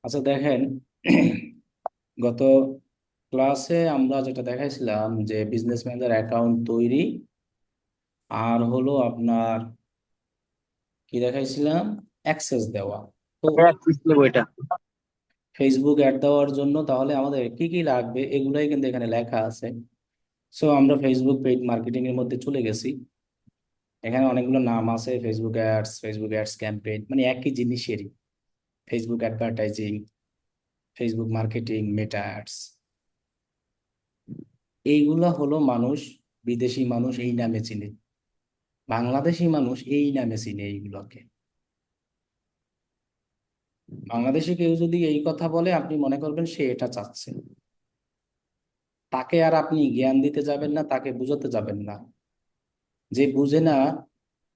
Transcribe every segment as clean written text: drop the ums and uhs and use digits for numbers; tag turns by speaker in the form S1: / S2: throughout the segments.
S1: আচ্ছা দেখেন, গত ক্লাসে আমরা যেটা দেখাইছিলাম যে বিজনেস ম্যানেজার অ্যাকাউন্ট তৈরি আর হলো আপনার কি দেখাইছিলাম, অ্যাক্সেস দেওয়া। তো
S2: বইটা।
S1: ফেসবুক অ্যাড দেওয়ার জন্য তাহলে আমাদের কি কি লাগবে এগুলোই কিন্তু এখানে লেখা আছে। সো আমরা ফেসবুক পেইড মার্কেটিং এর মধ্যে চলে গেছি। এখানে অনেকগুলো নাম আছে, ফেসবুক অ্যাডস ক্যাম্পেইন, মানে একই জিনিসেরই। Facebook advertising, Facebook marketing, Meta ads, এইগুলা হলো মানুষ, বিদেশি মানুষ এই নামে চিনে, বাংলাদেশি মানুষ এই নামে চিনে এইগুলোকে। বাংলাদেশি কেউ যদি এই কথা বলে আপনি মনে করবেন সে এটা চাচ্ছে। তাকে আর আপনি জ্ঞান দিতে যাবেন না, তাকে বুঝাতে যাবেন না। যে বুঝে না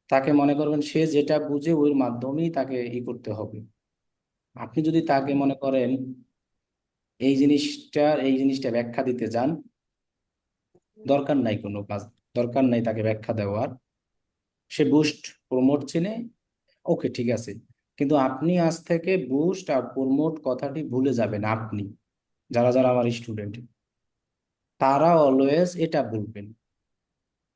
S1: তাকে মনে করবেন সে যেটা বুঝে ওর মাধ্যমেই তাকে করতে হবে। আপনি যদি তাকে মনে করেন এই জিনিসটা ব্যাখ্যা দিতে যান, দরকার নাই কোনো কাজ, দরকার নাই তাকে ব্যাখ্যা দেওয়ার। সে বুস্ট প্রমোট চেনে, ওকে ঠিক আছে। কিন্তু আপনি আজ থেকে বুস্ট আর প্রমোট কথাটি ভুলে যাবেন। আপনি যারা যারা আমার স্টুডেন্ট, তারা অলওয়েজ এটা বলবেন।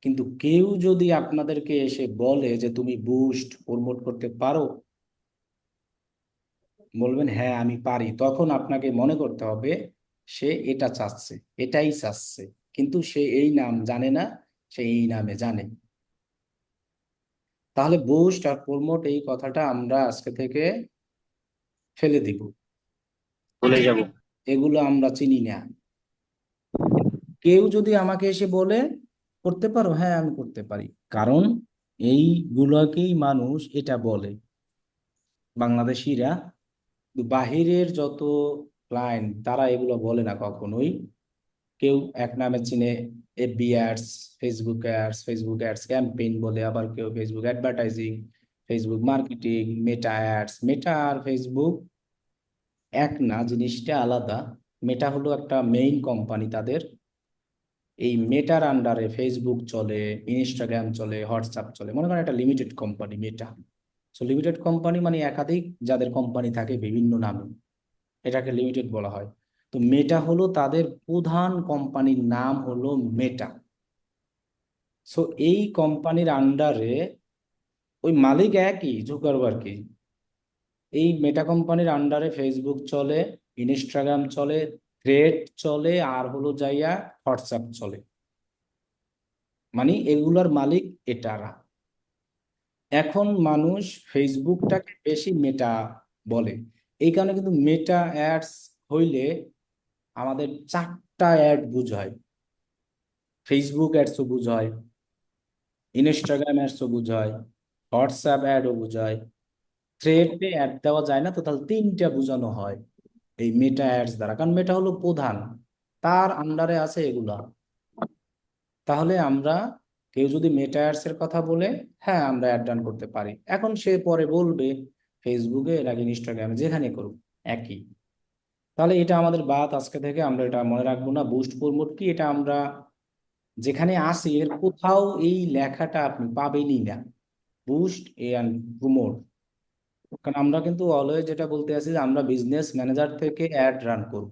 S1: কিন্তু কেউ যদি আপনাদেরকে এসে বলে যে তুমি বুস্ট প্রমোট করতে পারো, বলবেন হ্যাঁ আমি পারি, তখন আপনাকে মনে করতে হবে সে এটা চাচ্ছে, এটাই চাচ্ছে। কিন্তু সে এই নাম জানে না, সে এই নামে জানে। তাহলে বুস্ট আর প্রমোট এই কথাটা আমরা আজকে থেকে ফেলে দিব।
S2: ভুলে যাব।
S1: এগুলো আমরা চিনি না। কেউ যদি আমাকে এসে বলে করতে পারো, হ্যাঁ আমি করতে পারি, কারণ এইগুলোকেই মানুষ এটা বলে, বাংলাদেশিরা। কিন্তু বাহিরের যত ক্লায়েন্ট তারা এগুলো বলে না কখনোই। কেউ এক নামে চিনে FB ads, Facebook ads campaign বলে, আবার কেউ Facebook advertising, Facebook marketing, Meta ads. Meta আর ফেসবুক এক না, জিনিসটা আলাদা। মেটা হলো একটা মেইন কোম্পানি তাদের। এই মেটার আন্ডারে ফেসবুক চলে, ইনস্টাগ্রাম চলে, হোয়াটসঅ্যাপ চলে। মনে করেন একটা লিমিটেড কোম্পানি মেটা। সো লিমিটেড কোম্পানি মানে একাধিক যাদের কোম্পানি থাকে বিভিন্ন নামে, এটাকে লিমিটেড বলা হয়। তো মেটা হলো তাদের প্রধান কোম্পানির নাম হলো মেটা। সো এই কোম্পানির আন্ডারে ওই মালিক একই, জুকারবার্গই। এই মেটা কোম্পানির আন্ডারে ফেসবুক চলে, ইনস্টাগ্রাম চলে, থ্রেড চলে, আর হলো যাইয়া হোয়াটসঅ্যাপ চলে। মানে এগুলার মালিক এটারা। এখন মানুষ ফেসবুকটাকে বেশি মেটা বলে। এই কারণে কিন্তু মেটা অ্যাডস হইলে আমাদের চারটা অ্যাড বুঝায়। ফেসবুক অ্যাডসও বুঝায়, ইনস্টাগ্রাম অ্যাডসও বুঝায়, হোয়াটসঅ্যাপ অ্যাডও বুঝায়। থ্রেডে অ্যাড দেওয়া যায় না, তো তাহলে তিনটা বোঝানো হয় এই মেটা অ্যাডস দ্বারা, কারণ মেটা হলো প্রধান, তার আন্ডারে আছে এগুলা। তাহলে আমরা, কেউ যদি মেটা অ্যাডস এর কথা বলে, হ্যাঁ আমরা অ্যাড রান করতে পারি। এখন সে পরে বলবে ফেসবুকে নাকি ইনস্টাগ্রামে, যেখানে করুক একই। তাহলে এটা আমাদের বাদ, আজকে থেকে আমরা এটা মনে রাখবো না। বুস্ট প্রমোট কি এটা আমরা যেখানে আসি এর কোথাও এই লেখাটা আপনি পাবেনই না, বুস্ট এন্ড প্রমোট। কারণ আমরা কিন্তু অলওয়েজ যেটা বলতে আছি যে আমরা বিজনেস ম্যানেজার থেকে অ্যাড রান করব।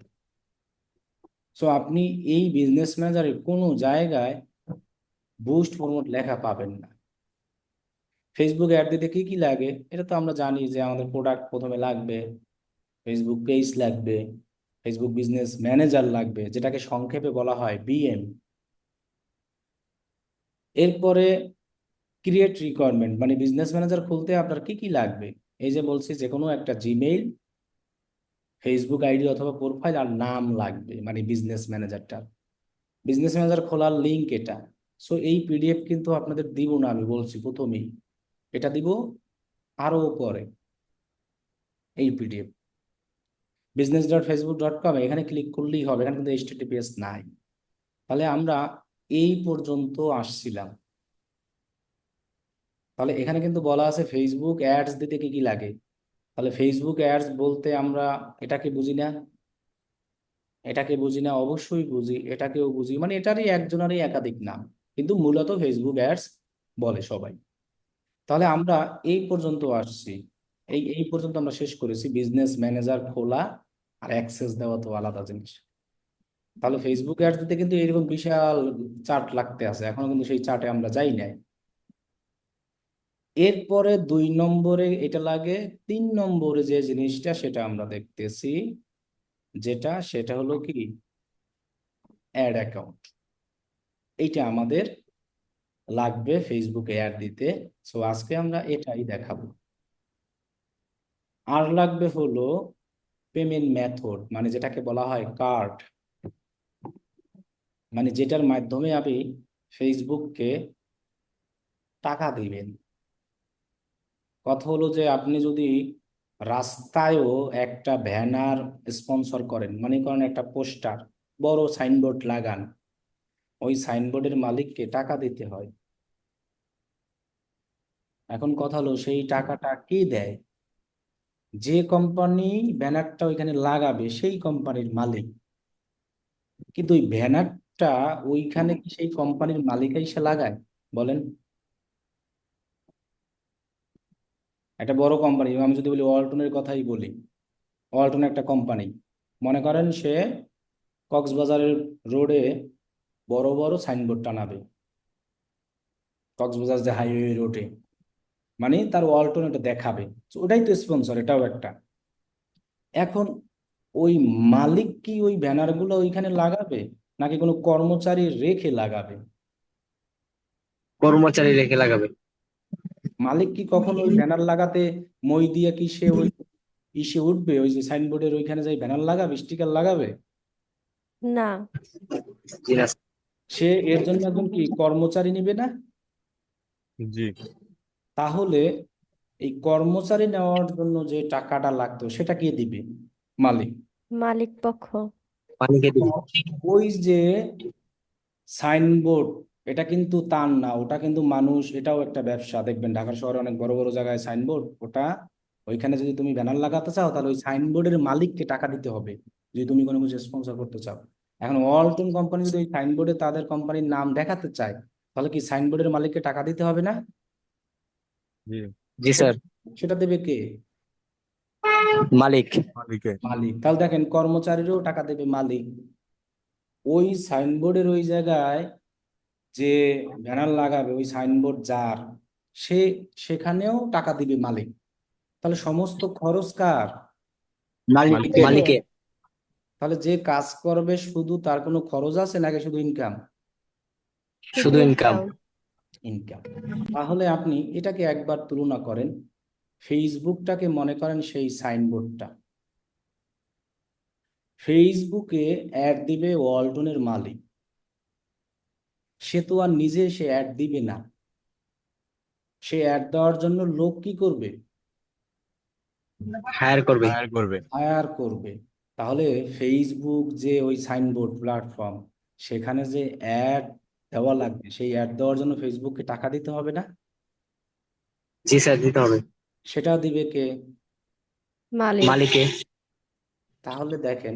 S1: সো আপনি এই বিজনেস ম্যানেজারের কোনো জায়গায় বুস্ট প্রমোট লেখা পাবেন না। ফেসবুক অ্যাড দিতে কি কি লাগে এটা তো আমরা জানি, যে আমাদের প্রোডাক্ট প্রথমে লাগবে, ফেসবুক পেজ লাগবে, ফেসবুক বিজনেস ম্যানেজার লাগবে, যেটাকে সংক্ষেপে বলা হয় বিএম। এরপরে ক্রিয়েট রিকোয়ারমেন্ট, মানে বিজনেস ম্যানেজার খুলতে আপনার কি কি লাগবে। এই যে বলছি, যে কোনো একটা জিমেইল, ফেসবুক আইডি অথবা প্রোফাইল, আর নাম লাগবে, মানে বিজনেস ম্যানেজারটা। বিজনেস ম্যানেজার খোলার লিঙ্ক এটা। সো এই পিডিএফ কিন্তু আপনাদের দিব না, আমি বলছি প্রথমেই, এটা দিব আরো পরে। এই পিডিএফ business.facebook.com এখানে ক্লিক করলেই হবে, এখানে কিন্তু এইচটিটিপিএস নাই। তাহলে আমরা এই পর্যন্ত আসছিলাম। তাহলে এখানে কিন্তু বলা আছে ফেসবুক অ্যাডস দিতে কি কি লাগে। তাহলে ফেসবুক অ্যাডস বলতে আমরা এটাকে বুঝি না, এটাকে বুঝি না, অবশ্যই বুঝি, এটাকেও বুঝি, মানে এটারই একজনেরই একাধিক নাম, কিন্তু মূলত ফেসবুক অ্যাডস বলে সবাই। তাহলে আমরা এই পর্যন্ত আসছি। এই এই পর্যন্ত আমরা শেষ করেছি। বিজনেস ম্যানেজার খোলা আর অ্যাক্সেস দেওয়া তো আলাদা জিনিস। তাহলে ফেসবুক অ্যাড দিতে কিন্তু এরকম বিশাল চার্ট লাগতে আছে, এখনো কিন্তু সেই চার্টে আমরা যাই নাই। এরপরে 2 নম্বরে এটা লাগে। 3 নম্বরে যে জিনিসটা সেটা আমরা দেখতেছি, সেটা হলো কি অ্যাড অ্যাকাউন্ট। এইটা আমাদের লাগবে ফেসবুকে অ্যাড দিতে। সো আজকে আমরা এটাই দেখাবো। আর লাগবে হলো পেমেন্ট মেথড, মানে যেটাকে বলা হয় কার্ড, মানে যেটার মাধ্যমে আপনি ফেসবুককে টাকা দিবেন। কথা হলো যে আপনি যদি রাস্তায়ও একটা ব্যানার স্পন্সর করেন, মনে করেন একটা পোস্টার, বড় সাইনবোর্ড লাগান, ওই সাইনবোর্ডের মালিককে টাকা দিতে হয়। এখন কথা হলো সেই টাকাটা কে দেয়? যে কোম্পানি ব্যানারটা ওইখানে লাগাবে সেই কোম্পানির মালিক। কিন্তু ওই ব্যানারটা ওইখানে কি সেই কোম্পানির মালিক এসে লাগায়? বলেন। একটা বড় কোম্পানি, আমি যদি বলি ওয়ালটনের কথাই বলি, ওয়ালটন একটা কোম্পানি, মনে করেন সে কক্সবাজারের রোডে বড় বড় সাইনবোর্ড টানাবে, কক্সবাজার যে হাইওয়ে রোডে, মানে তার ওয়ালটন এটা দেখাবে। তো ওটাই তো স্পন্সর, এটাও একটা। এখন ওই মালিক কি ওই ব্যানারগুলো ওইখানে লাগাবে, নাকি কোনো কর্মচারী রেখে লাগাবে?
S2: কর্মচারী রেখে লাগাবে।
S1: মালিক কি কখনো ওই ব্যানার লাগাতে মই দিয়ে কি সে ওই ইসে উঠবে, ওই যে সাইনবোর্ডের ওইখানে যাই ব্যানার লাগাবে, স্টিকার লাগাবে?
S3: না।
S2: জি না।
S1: সে এর জন্য একজন কি কর্মচারী নিবে না?
S4: জি।
S1: তাহলে এই কর্মচারী নেওয়ার জন্য যে টাকাটা লাগতো সেটা কে দিবে? মালিক।
S3: মালিক পক্ষ।
S2: পানিকে দিবে।
S1: ওই যে সাইনবোর্ড, এটা কিন্তু তার না, ওটা কিন্তু মানুষ, এটাও একটা ব্যবসা। দেখবেন ঢাকার শহরে অনেক বড় বড় জায়গায় সাইনবোর্ড, ওটা ওইখানে যদি তুমি ব্যানার লাগাতে চাও তাহলে ওই সাইনবোর্ডের মালিককে টাকা দিতে হবে, যদি তুমি কোনো কিছু স্পন্সর করতে চাও। এখন ওয়ালটন কোম্পানি যদি ওই সাইনবোর্ডে তাদের কোম্পানির নাম দেখাতে চায়, তাহলে কি সাইনবোর্ডের মালিককে টাকা দিতে হবে না?
S4: জি।
S2: জি স্যার।
S1: সেটা দেবে কে?
S2: মালিক।
S4: মালিকে।
S1: মালিক। তাহলে দেখেন কর্মচারীরও টাকা দেবে মালিক। ওই সাইনবোর্ডের ওই জায়গায় যে ব্যানার লাগাবে, ওই সাইনবোর্ড যার, সে সেখানেও টাকা দিবে মালিক। তাহলে সমস্ত খরচ কার?
S4: মালিকের।
S2: মালিকে।
S1: তাহলে যে কাজ করবে শুধু তার কোনো খরচ আছে নাকি শুধু ইনকাম?
S2: শুধু ইনকাম।
S1: ইনকাম। তাহলে আপনি এটাকে একবার তুলনা করেন, ফেসবুকটাকে মনে করেন সেই সাইনবোর্ডটা। ফেসবুকে অ্যাড দিবে ওয়ালটনের মালিক, সে তো আর নিজে সে অ্যাড দিবে না, সে অ্যাড দেওয়ার জন্য লোক কি করবে?
S2: হায়ার করবে।
S4: হায়ার করবে।
S1: হায়ার করবে। তাহলে ফেসবুক যে ওই সাইনবোর্ড প্ল্যাটফর্ম, সেখানে যে অ্যাড দেওয়া লাগবে, সেই অ্যাড দেওয়ার জন্য ফেসবুককে টাকা দিতে হবে না?
S2: জি স্যার, দিতে হবে।
S1: সেটা দিবে কে?
S3: মালিক।
S2: মালিকে।
S1: তাহলে দেখেন,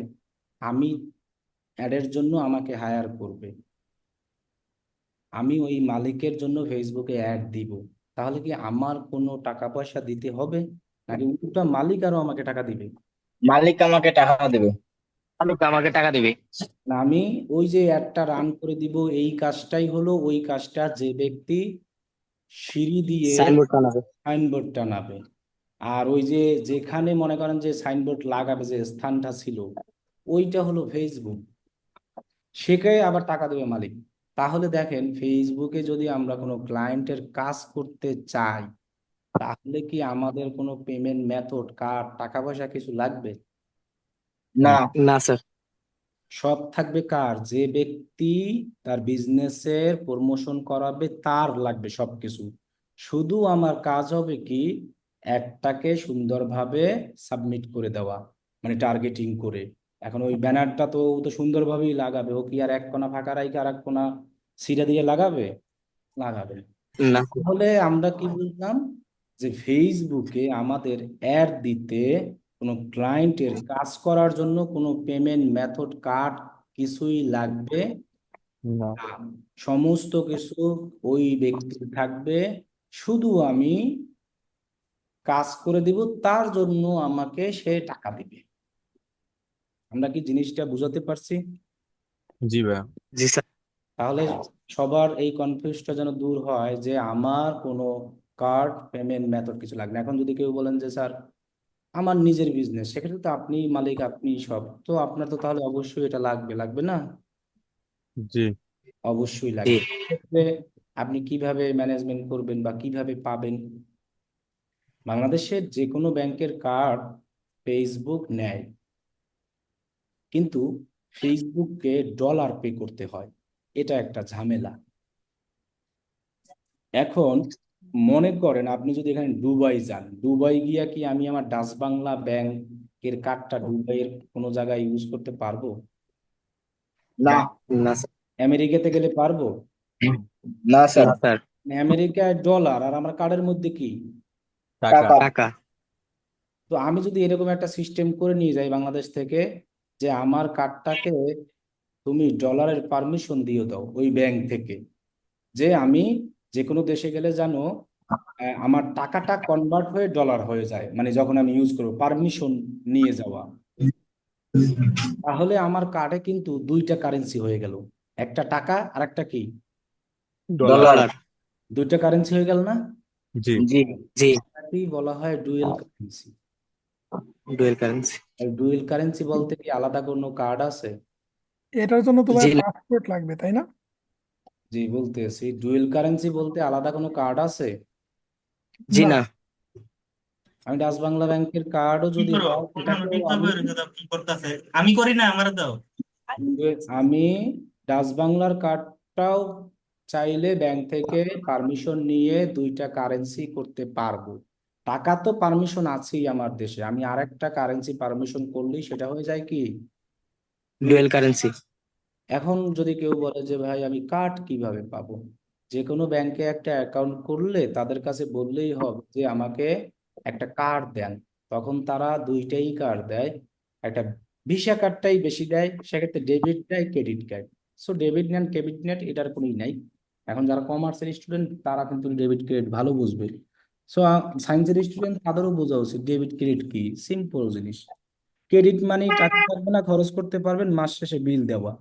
S1: আমি অ্যাডের জন্য আমাকে হায়ার করবে, আমি ওই মালিকের জন্য ফেসবুকে অ্যাড দিব, তাহলে কি আমার কোনো টাকা পয়সা দিতে হবে, নাকি উল্টা মালিক আরো আমাকে টাকা দিবে?
S5: মালিক আমাকে টাকা দেবে।
S2: মালিক আমাকে টাকা দিবে।
S1: না, আমি ওই যে অ্যাডটা রান করে দিব, এই কাজটাই হলো ওই কাজটা যে ব্যক্তি সিঁড়ি দিয়ে
S2: সাইনবোর্ড টানাবে।
S1: সাইনবোর্ড টানাবে। আর ওই যে যেখানে মনে করেন যে সাইনবোর্ড লাগাবে যে স্থানটা ছিল, ওইটা হলো ফেসবুক, সেকে আবার টাকা দেবে মালিক। তাহলে দেখেন ফেসবুকে যদি আমরা কোনো ক্লায়েন্টের কাজ করতে চাই, তাহলে কি আমাদের কোনো পেমেন্ট মেথড, কার্ড, টাকা পয়সা কিছু লাগবে?
S5: না।
S2: না স্যার।
S1: সব থাকবে কার? যে ব্যক্তি তার বিজনেসের প্রমোশন করাবে তার লাগবে সবকিছু। শুধু আমার কাজ হবে কি অ্যাডটাকে সুন্দরভাবে সাবমিট করে দেওয়া, মানে টার্গেটিং করে। এখন ওই ব্যানারটা তো ও তো সুন্দরভাবেই লাগাবে, ও কি আর এক কোণা ফাঁকা রাখে আর এক কোণা সিরা দিয়ে লাগাবে? লাগাবে না।
S2: না।
S1: তাহলে আমরা কি বুঝলাম? যে ফেসবুকে আমাদের অ্যাড দিতে কোনো ক্লায়েন্টের কাজ করার জন্য কোনো পেমেন্ট মেথড, কার্ড কিছুই লাগবে
S4: না।
S1: না। সমস্ত কিছু ওই ব্যক্তির থাকবে। শুধু আমি কাজ করে দিব, তার জন্য আমাকে সে টাকা দিবে। আমরা কি জিনিসটা বুঝাতে পারছি?
S4: জি ভাইয়া।
S2: জি স্যার।
S1: তাহলে সবার এই কনফিউজটা যেন দূর হয় যে আমার কোনো কার্ড পেমেন্ট মেথড কিছু লাগবে না। এখন যদি কেউ বলেন যে স্যার আমার নিজের বিজনেস, সেক্ষেত্রে তো আপনি মালিক, আপনি সব, তো আপনার তো তাহলে অবশ্যই এটা লাগবে, লাগবে না?
S4: জি
S1: অবশ্যই
S2: জি
S1: লাগবে। সেক্ষেত্রে আপনি কিভাবে ম্যানেজমেন্ট করবেন বা কিভাবে পাবেন? বাংলাদেশের যে কোনো ব্যাংকের কার্ড ফেসবুক নেয়, কিন্তু ফেসবুককে ডলার পে করতে হয়, এটা একটা ঝামেলা। এখন মনে করেন আপনি যদি এখানে দুবাই যান, দুবাই গিয়া কি আমি আমার ডাচ বাংলা ব্যাংকের কার্ডটা দুবাইয়ের কোনো জায়গায় ইউজ করতে পারবো?
S5: না।
S2: না স্যার।
S1: আমেরিকাতে গেলে পারবো?
S5: না স্যার।
S2: না স্যার।
S1: আমেরিকায় ডলার, আর আমার কার্ডের মধ্যে কি?
S4: টাকা।
S5: টাকা।
S2: টাকা।
S1: তো আমি যদি এরকম একটা সিস্টেম করে নিয়ে যাই বাংলাদেশ থেকে, যে আমার কার্ডটাকে তুমি ডলারের পারমিশন দিয়ে দাও ওই ব্যাংক থেকে, যে আমি যে কোনো দেশে গেলে জানো আমার টাকাটা কনভার্ট হয়ে ডলার হয়ে যায়, মানে যখন আমি ইউজ করবো, পারমিশন নিয়ে যাওয়া, তাহলে আমার কার্ডে কিন্তু দুইটা কারেন্সি হয়ে গেল, একটা টাকা আর একটা কি,
S4: ডলার।
S5: ডলার।
S2: ডলার।
S1: দুইটা কারেন্সি হয়ে গেল না?
S4: জি
S5: জি।
S2: জি।
S1: এটাকেই বলা হয় ডুয়েল কারেন্সি।
S2: Dual currency.
S1: আর ডুয়েল কারেন্সি বলতে কি আলাদা কোনো কার্ড আছে?
S6: এটার জন্য তো ভাই
S2: জি না।
S6: পাসপোর্ট লাগবে, তাই না?
S1: জি বলতেছি, ডুয়েল কারেন্সি বলতে আলাদা কোনো কার্ড আছে?
S2: জি
S6: না।
S2: না।
S1: আমি ডাচ বাংলা ব্যাংকের কার্ডও
S7: কি
S1: যদি
S7: করো
S1: হয়,
S7: ওখানে
S1: সেটাকেও
S7: টিকটক
S1: আমি
S7: কি করতেছে আমি করি না আমার দাও
S1: আমি ডাচ বাংলার কার্ডটাও চাইলে ব্যাংক থেকে পারমিশন নিয়ে দুইটা কারেন্সি করতে পারবো। টাকা তো পারমিশন আছেই আমার দেশে, আমি আরেকটা কারেন্সি পারমিশন করলেই সেটা হয়ে যায় কি?
S2: Dual currency.
S1: এখন যদি কেউ বলে যে ভাই আমি কার্ড কিভাবে পাবো, যে কোনো ব্যাংকে একটা অ্যাকাউন্ট করলে তাদের কাছে বললেই হবে যে আমাকে একটা কার্ড দেন, তখন তারা দুইটাই কার্ড দেয়। একটা ভিসা কার্ডটাই বেশি দেয়, সেক্ষেত্রে ডেবিট দেয়, ক্রেডিট কার্ড। সো ডেবিট নেন ক্রেডিট নেট এটার কোনোই নাই। এখন যারা কমার্সের স্টুডেন্ট তারা কিন্তু ডেবিট ক্রেডিট ভালো বুঝবে। সো সায়েন্সের স্টুডেন্ট তাদেরও বোঝা উচিত ডেবিট ক্রেডিট কি, সিম্পল জিনিস। ক্রেডিট মানি টাকা থাকবে না, খরচ করতে পারবেন, মাস শেষে বিল দেওয়া।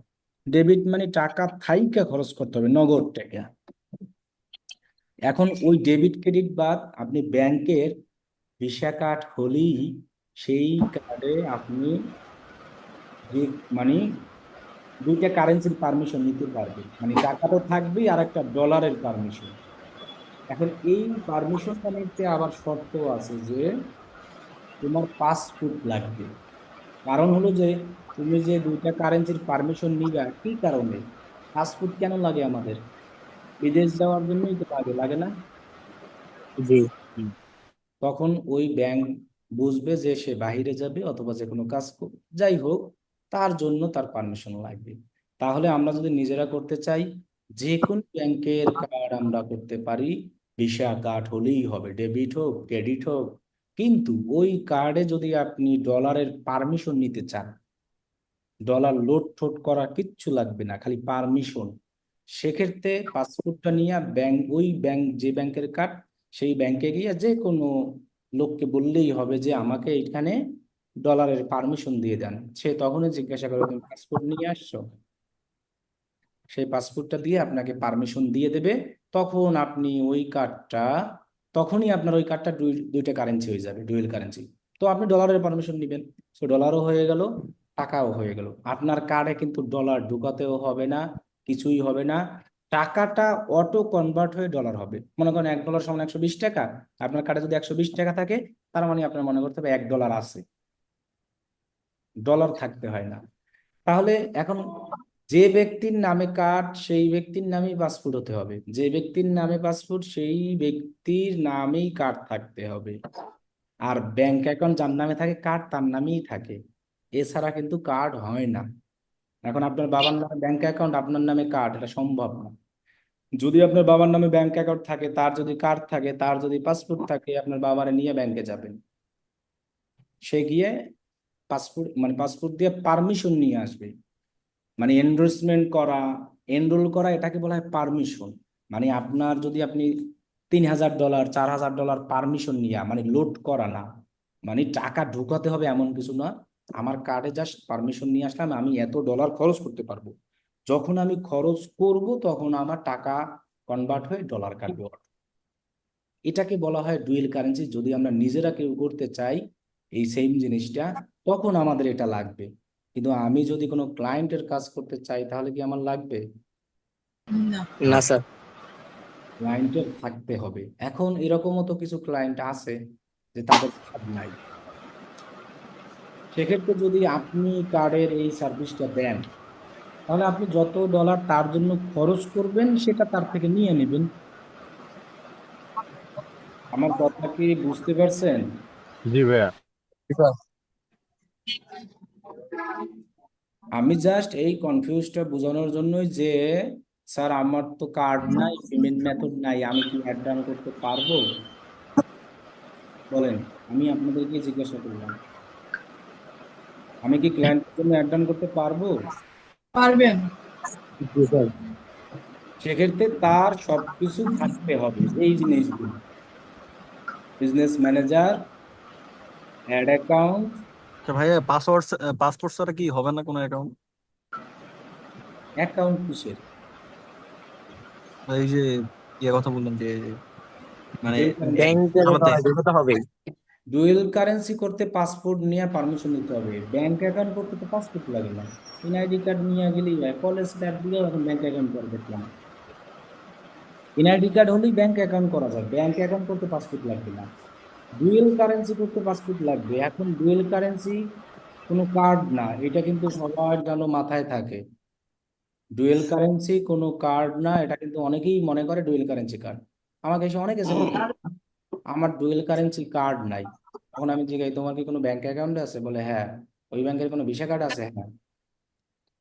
S1: ডেবিট মানি টাকা থাইকা খরচ করতে হবে, নগদ টাকা। এখন ওই ডেবিট ক্রেডিট বাদ আপনি ব্যাংকের ভিসা কার্ড হলেই সেই কার্ডে আপনি যে মানে দুইটা কারেন্সির পারমিশন নিতে পারবেন, মানে টাকা তো থাকবেই আর একটা ডলারের পারমিশন। এখন এই পারমিশনটা নিতে আবার শর্ত আছে যে তোমার পাসপোর্ট লাগবে। কারণ হলো যে তুমি যে দুইটা কারেন্সির পারমিশন নিবা, কি কারণে? পাসপোর্ট কেন লাগে আমাদের? বিদেশ যাওয়ার জন্যই তো লাগে, লাগে না?
S2: জি।
S1: তখন ওই ব্যাংক বুঝবে যে সে বাইরে যাবে অথবা যে কোনো কাজ যাই হোক, তার জন্য তার পারমিশন লাগবে। তাহলে আমরা যদি নিজেরা করতে চাই, যে কোনো ব্যাংকের কার্ড আমরা করতে পারি, ভিসা কার্ড হলেই হবে, ডেবিট হোক ক্রেডিট হোক। কিন্তু ওই কার্ডে যদি আপনি ডলারের পারমিশন নিতে চান, ডলার লোড ঠোড করা কিচ্ছু লাগবে না, খালি পারমিশন। সেক্ষেত্রে পাসপোর্টটা নিয়ে ওই ব্যাংক যে ব্যাংকের কার্ড, সেই ব্যাংকে গিয়ে যে কোনো লোককে বললেই হবে যে আমাকে এখানে ডলারের পারমিশন দিয়ে দেন। সে তখনই জিজ্ঞাসা করবে তুমি পাসপোর্ট নিয়ে আসছো, সেই পাসপোর্টটা দিয়ে আপনাকে পারমিশন দিয়ে দেবে। তখন আপনি ওই কার্ডটা, তখনই আপনার ওই কার্ডটা দুইটা কারেন্সি হয়ে যাবে, ডুয়েল কারেন্সি। তো আপনি ডলারের পারমিশন নেবেন, সো ডলারও হয়ে গেল, টাকাও হয়ে গেল। আপনার কার্ডে কিন্তু ডলার ঢুকাতেও হবে না, কিছুই হবে না। টাকাটা অটো কনভার্ট হয়ে ডলার হবে। মনে করেন $1 সমান 120 টাকা, আপনার কার্ডে যদি 120 টাকা থাকে, তার মানে আপনার মনে করতে হবে $1 আছে, ডলার থাকতে হয় না। তাহলে এখন যে ব্যক্তির নামে কার্ড সেই ব্যক্তির নামেই পাসপোর্ট হতে হবে, যে ব্যক্তির নামে পাসপোর্ট সেই ব্যক্তির নামেই কার্ড থাকতে হবে। আর ব্যাংক অ্যাকাউন্ট যার নামে থাকে কার্ড তার নামেই থাকে, এছাড়া কিন্তু কার্ড হয় না। এখন আপনার বাবার নামে ব্যাংক অ্যাকাউন্ট, আপনার নামে কার্ড, এটা সম্ভব না। যদি আপনার বাবার নামে ব্যাংক অ্যাকাউন্ট থাকে, তার যদি কার্ড থাকে, তার যদি পাসপোর্ট থাকে, আপনার বাবারে নিয়ে ব্যাংকে যাবেন, সে গিয়ে পাসপোর্ট দিয়ে পারমিশন নিয়ে আসবে। মানে এনরোলমেন্ট করা, এনরোল করা, এটাকে বলা হয় পারমিশন। মানে আপনার যদি আপনি $3,000 $4,000 পারমিশন নিয়ে, মানে লোড করা না, মানে টাকা ঢুকাতে হবে এমন কিছু না। আমার কার্ডে জাস্ট পারমিশন নিয়ে আসলাম, আমি এত ডলার খরচ করতে পারবো। যখন আমি খরচ করব তখন আমার টাকা কনভার্ট হয়ে ডলার কাটবে। এটাকে বলা হয় ডুয়েল কারেন্সি। যদি আমরা নিজেরা কেউ করতে চাই এই সেম জিনিসটা, তখন আমাদের এটা লাগবে। কিন্তু আমি যদি কোনো ক্লায়েন্টের কাজ করতে চাই তাহলে কি আমার লাগবে?
S2: না স্যার।
S1: ক্লায়েন্টের থাকতে হবে। এখন এরকমও তো কিছু ক্লায়েন্ট আছে যে তাদের কার্ড নাই। সেক্ষেত্রে যদি আপনি কার্ডের এই সার্ভিসটা দেন, তাহলে আপনি যত ডলার তার জন্য খরচ করবেন সেটা তার থেকে নিয়ে নেবেন। আমার কথা কি বুঝতে পারছেন?
S4: জি ভাইয়া।
S1: আমি জাস্ট এই কনফিউজটা বোঝানোর জন্যই যে স্যার আমার তো কার্ড নাই, পেমেন্ট মেথড নাই, আমি কি অ্যাড ডান করতে পারবো? বলেন, আমি আপনাদেরকে জিজ্ঞাসা করলাম, আমি কি ক্লায়েন্টের জন্য অ্যাড ডান করতে পারবো?
S2: জি স্যার।
S1: সেক্ষেত্রে তার সবকিছু থাকতে হবে, এই জিনিসগুলো: বিজনেস ম্যানেজার, অ্যাড অ্যাকাউন্ট।
S4: আচ্ছা ভাইয়া, পাসপোর্ট ছাড়া কি হবে না কোনো অ্যাকাউন্ট?
S1: অ্যাকাউন্ট কিসের?
S4: এই যে কথা বললাম যে মানে
S2: ব্যাংকের তো হবে।
S1: ডুয়েল কারেন্সি করতে পাসপোর্ট নিয়ে পারমিশন নিতে হবে। ব্যাংক অ্যাকাউন্ট করতে তো পাসপোর্ট লাগে না, এনআইডি কার্ড নিয়ে গেলেই হয়। কলেজ কার্ড দিয়েও এখন ব্যাংক অ্যাকাউন্ট করে দেখলাম। এনআইডি কার্ড হলেই ব্যাংক অ্যাকাউন্ট করা যায়, ব্যাংক অ্যাকাউন্ট করতে পাসপোর্ট লাগবে না। ডুয়েল কারেন্সি করতে পাসপোর্ট লাগবে। এখন ডুয়েল কারেন্সি কোনো কার্ড না, এটা কিন্তু সবার যেন মাথায় থাকে। ডুয়েল কারেন্সি কোনো কার্ড না, এটা কিন্তু অনেকেই মনে করে ডুয়েল কারেন্সি কার্ড। আমাকে এসে অনেকে এসে বলে, আমার ডুয়েল কারেন্সি কার্ড নাই। তখন আমি জিজ্ঞাসা, তোমার কি কোনো ব্যাংক অ্যাকাউন্ট আছে? বলে হ্যাঁ। ওই ব্যাংকের কোনো ভিসা কার্ড আছে? হ্যাঁ।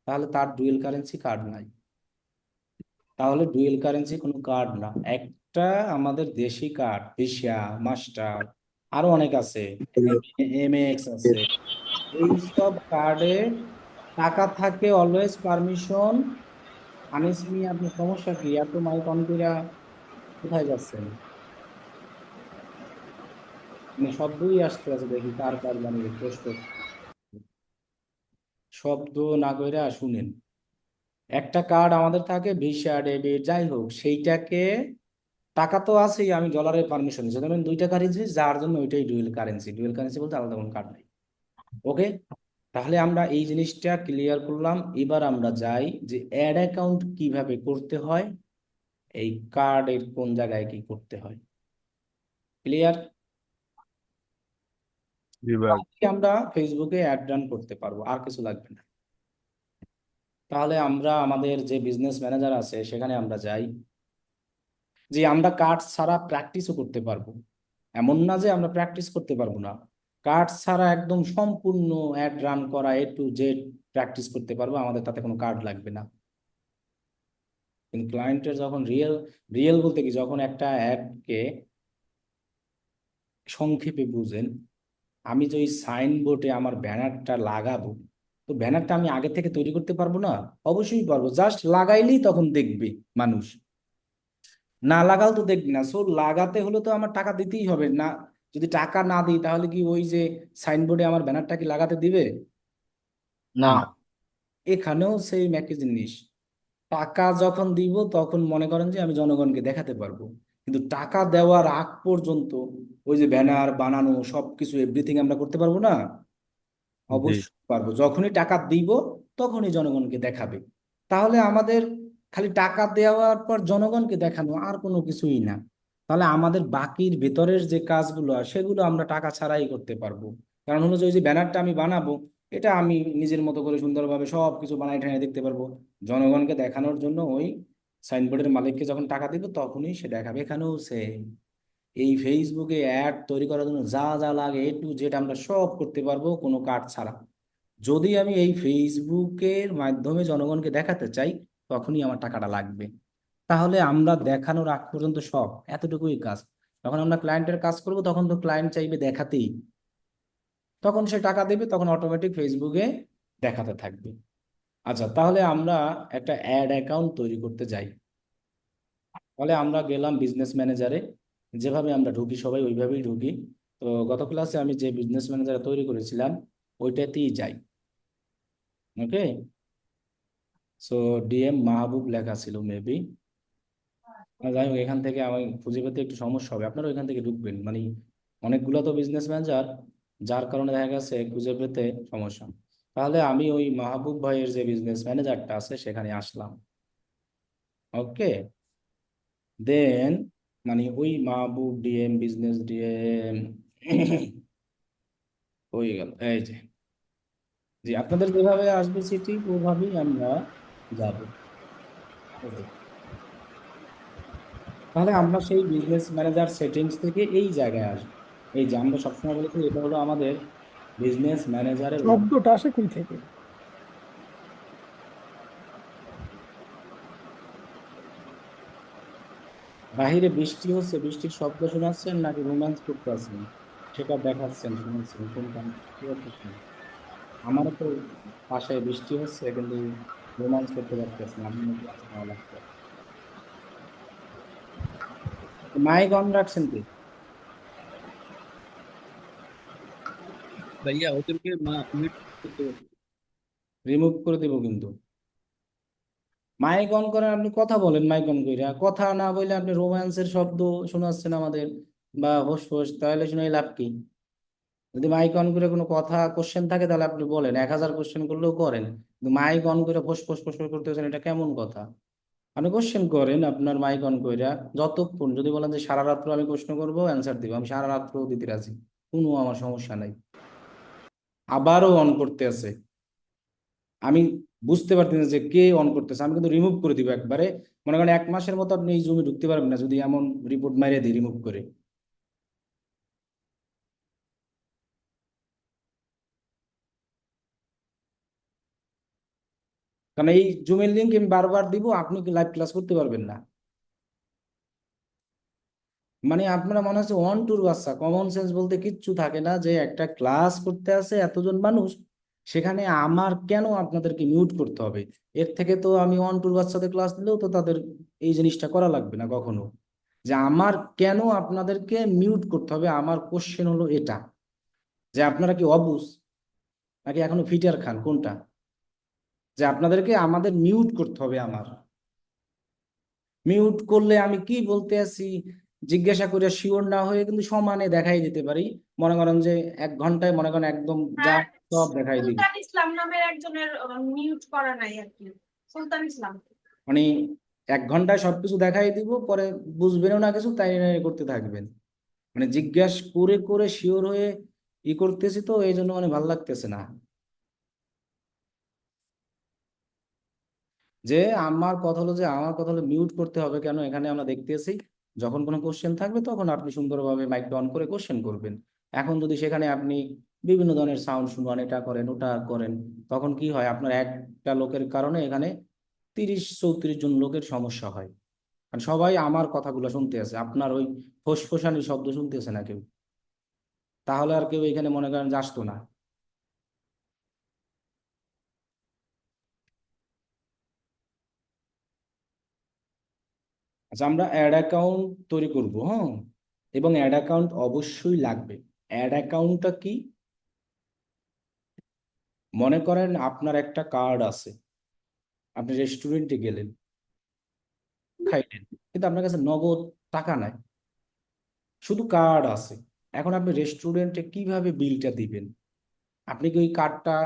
S1: তাহলে তার ডুয়েল কারেন্সি কার্ড নাই। তাহলে ডুয়েল কারেন্সি কোনো কার্ড না। একটা আমাদের দেশি কার্ড, ভিসা, মাস্টার, আরো অনেক আছে, এমএক্স আছে, এইসব কার্ডে টাকা থাকে অলওয়েজ পারমিশন। আনিস মিয়া, আপনার সমস্যা কি? এত মাইক অন কইরা কোথায় যাচ্ছেন? মানে শব্দই আসতে আছে, দেখি কার কার মানে প্রশ্ন। শব্দ না কইরা শুনেন। একটা কার্ড আমাদের থাকে, ভিসা, ডেবিট, যাই হোক, সেইটাকে টাকা তো আছেই, আমি ডলারের পারমিশন দিচ্ছি, ধরেন 2 টাকা রিজিস, যার জন্য ওইটাই ডুয়েল কারেন্সি। ডুয়েল কারেন্সি বলতে আলাদা কোনো কার্ড নেই। ওকে, তাহলে আমরা এই জিনিসটা ক্লিয়ার করলাম। এবার আমরা যাই যে অ্যাড অ্যাকাউন্ট কিভাবে করতে হয়, এই কার্ডের কোন জায়গায় কি করতে হয়। ক্লিয়ার?
S4: জি ভাইয়া।
S1: আমরা ফেসবুকে অ্যাড রান করতে পারবো, আর কিছু লাগবে না। তাহলে আমরা আমাদের যে বিজনেস ম্যানেজার আছে সেখানে আমরা যাই। যে আমরা কার্ড ছাড়া প্র্যাকটিসও করতে পারবো, এমন না যে আমরা প্র্যাকটিস করতে পারবো না। কার্ড ছাড়া একদম সম্পূর্ণ অ্যাড রান করা A to Z প্র্যাকটিস করতে পারবো, আমাদের তাতে কোনো কার্ড লাগবে না। কিন্তু ক্লায়েন্টের যখন রিয়েল, রিয়েল বলতে কি, যখন একটা অ্যাডকে সংক্ষেপে বুঝেন, আমি যে ওই সাইনবোর্ডে আমার ব্যানারটা লাগাবো, তো ব্যানারটা আমি আগে থেকে তৈরি করতে পারবো না? অবশ্যই পারবো, জাস্ট লাগাইলেই তখন দেখবে মানুষ, না লাগাও তো দেখবি না। সো লাগাতে হলে তো আমার টাকা দিতেই হবে না। যদি টাকা না দিই তাহলে কি ওই যে সাইনবোর্ডে আমার ব্যানারটা কি লাগাতে দিবে?
S5: না।
S1: না। এখানেও সেই একই জিনিস, টাকা যখন দিব তখন মনে করেন যে আমি জনগণকে দেখাতে পারবো। কিন্তু টাকা দেওয়ার আগ পর্যন্ত ওই যে ব্যানার বানানো সবকিছু এভরিথিং আমরা করতে পারবো না?
S4: জি
S1: অবশ্যই পারবো। যখনই টাকা দিব তখনই জনগণকে দেখাবে। তাহলে আমাদের খালি টাকা দেওয়ার পর জনগণকে দেখানো, আর কোনো কিছুই না। তাহলে আমাদের বাকির ভেতরের যে কাজগুলো আছে সেগুলো আমরা টাকা ছাড়াই করতে পারবো। কারণ হলো যে ওই যে ব্যানারটা আমি বানাবো, এটা আমি নিজের মতো করে সুন্দরভাবে সব কিছু বানাই ঠানাই দেখতে পারবো। জনগণকে দেখানোর জন্য ওই সাইনবোর্ডের মালিককে যখন টাকা দিব তখনই সে দেখাবে। এখানেও সেম, এই ফেসবুকে অ্যাড তৈরি করার জন্য যা যা লাগে A to Z আমরা সব করতে পারবো কোনো কার্ড ছাড়া। যদি আমি এই ফেসবুকের মাধ্যমে জনগণকে দেখাতে চাই তখনই আমার টাকাটা লাগবে। তাহলে আমরা দেখানোর আগ পর্যন্ত সব এতটুকুই কাজ। যখন আমরা ক্লায়েন্টের কাজ করব তখন তো ক্লায়েন্ট চাইবে দেখাতেই, তখন সে টাকা দেবে, তখন অটোমেটিক ফেসবুকে দেখাতে থাকবে। আচ্ছা, তাহলে আমরা একটা অ্যাড অ্যাকাউন্ট তৈরি করতে যাই। তাহলে আমরা গেলাম বিজনেস ম্যানেজারে, যেভাবে আমরা ঢুকি সবাই ওইভাবেই ঢুকি। তো গত ক্লাসে আমি যে বিজনেস ম্যানেজার তৈরি করেছিলাম ওইটাতেই যাই। ওকে, সো ডিএম মাহবুব লেখা ছিল মেবি। যাই হোক, এখান থেকে আমার খুঁজে পেতে একটু সমস্যা হবে, আপনারা ওইখান থেকে ঢুকবেন, মানে অনেকগুলো তো বিজনেস ম্যানেজার, যার কারণে দেখা গেছে খুঁজে পেতে সমস্যা। তাহলে আমি ওই মাহবুব ভাইয়ের যে বিজনেস ম্যানেজারটা আছে সেখানে আসলাম। ওকে, দেন মানে ওই মাহবুব ডিএম বিজনেস ডিএম হয়ে গেল। এই যে, জি, আপনাদের যেভাবে আসবে ঠিক ওইভাবেই আমরা যাব। Okay. তাহলে আমরা সেই বিজনেস ম্যানেজার সেটিংস থেকে এই জায়গায় আসবো। এই যে আমরা সবসময় বলেছি এটা হলো আমাদের বিজনেস ম্যানেজারের
S6: শব্দটা আসে কই থেকে?
S1: বাহিরে বৃষ্টি হচ্ছে, বৃষ্টির শব্দ শোনাচ্ছেন নাকি রোম্যান্স করতেছেন সেটা দেখাচ্ছেন, শোনাচ্ছেন কোনটা কি করতেছেন? আমারও তো পাশে বৃষ্টি হচ্ছে কিন্তু রোম্যান্স করতে পারতেছি না, আমি ক্লাস নেওয়া লাগবে। মাইক অন রাখছেন কি?
S5: ভাইয়া ওদেরকে মিউট করতে বলুন।
S1: রিমুভ করে দেবো কিন্তু। মাইক অন করেন, আপনি কথা বলেন মাইক অন কইরা, কথা না বললে আপনি রোম্যান্সের শব্দ শোনাচ্ছেন আমাদের বা হোস হোস, তাহলে শুনে লাভ কি? যদি মাইক অন করে কোনো কথা কোশ্চেন থাকে তাহলে আপনি বলেন, 1000 কোশ্চেন করলেও করেন, কিন্তু মাইক অন করে ফোস ফোস ফোস ফোস করতেছেন, এটা কেমন কথা? আপনি কোশ্চেন করেন আপনার মাইক অন কইরা, যতক্ষণ যদি বলেন যে সারা রাত্র আমি প্রশ্ন করবো অ্যান্সার দিব, আমি সারা রাত্র দিতে রাজি, কোনো আমার সমস্যা নাই। আবারও অন করতে আছে, আমি বুঝতে পারতেছি যে কে অন করতেছে, আমি কিন্তু রিমুভ করে দিব একবারে। মনে করেন 1 মাসের মতো আপনি এই জমি ঢুকতে পারবেন না যদি এমন রিপোর্ট মারিয়ে দিই রিমুভ করে। কারণ এই জুমের লিঙ্ক আমি বারবার দিব, আপনি কি লাইভ ক্লাস করতে পারবেন না। মানে আপনারা মনে হচ্ছে ওয়ান টুর বাচ্চা, কমন সেন্স বলতে কিচ্ছু থাকে না, যে একটা ক্লাস করতে আছে এতজন মানুষ, সেখানে আমার কেন আপনাদেরকে মিউট করতে হবে? এর থেকে তো আমি ওয়ান টুর বাচ্চাদের ক্লাস দিলেও তো তাদের এই জিনিসটা করা লাগবে না কখনো, যে আমার কেন আপনাদেরকে মিউট করতে হবে। আমার কোশ্চেন হলো এটা, যে আপনারা কি অবুঝ নাকি এখনো ফিটার খান, কোনটা? যে আপনাদেরকে আমাদের মিউট করতে হবে। আমার মিউট করলে আমি কি বলতে আছি জিজ্ঞাসা করে শিওর না হয়ে কিন্তু সমানে দেখাই দিতে পারি। মনে করেন যে 1 ঘন্টায় মনে করেন একদম যা
S8: হ্যাঁ,
S1: সব দেখাই দিই,
S8: সুলতান ইসলাম নামের একজনের মিউট করা নাই আর কি। সুলতান ইসলাম।
S1: মানে 1 ঘন্টায় সবকিছু দেখাই দিব, পরে বুঝবেনও না কিছু, তাই করতে থাকবেন। মানে জিজ্ঞাসা করে করে শিওর হয়ে করতেছি, তো এই জন্য মানে ভালো লাগতেছে না। যে আমার কথা হলো মিউট করতে হবে কেন, এখানে আমরা দেখতেছি যখন কোনো কোশ্চেন থাকবে তখন আপনি সুন্দরভাবে মাইকটা অন করে কোশ্চেন করবেন। এখন যদি সেখানে আপনি বিভিন্ন ধরনের সাউন্ড শুনবেন, এটা করেন ওটা করেন, তখন কি হয়, আপনার একটা লোকের কারণে এখানে 30-34 জন লোকের সমস্যা হয়। কারণ সবাই আমার কথাগুলো শুনতে আছে, আপনার ওই ফোসফোসানি শব্দ শুনতেছে না কেউ, তাহলে আর কেউ এখানে মনে করেন যে আসতো না। আচ্ছা, আমরা অ্যাড অ্যাকাউন্ট তৈরি করব, হ্যাঁ, এবং অ্যাড অ্যাকাউন্ট অবশ্যই লাগবে। অ্যাড অ্যাকাউন্টটা কি? মনে করেন আপনার একটা কার্ড আছে, আপনি রেস্টুরেন্টে গেলেন, খাইলেন, কিন্তু আপনার কাছে নগদ টাকা নাই, শুধু কার্ড আছে। এখন আপনি রেস্টুরেন্টে কিভাবে বিলটা দিবেন? আপনি কি ওই কার্ডটা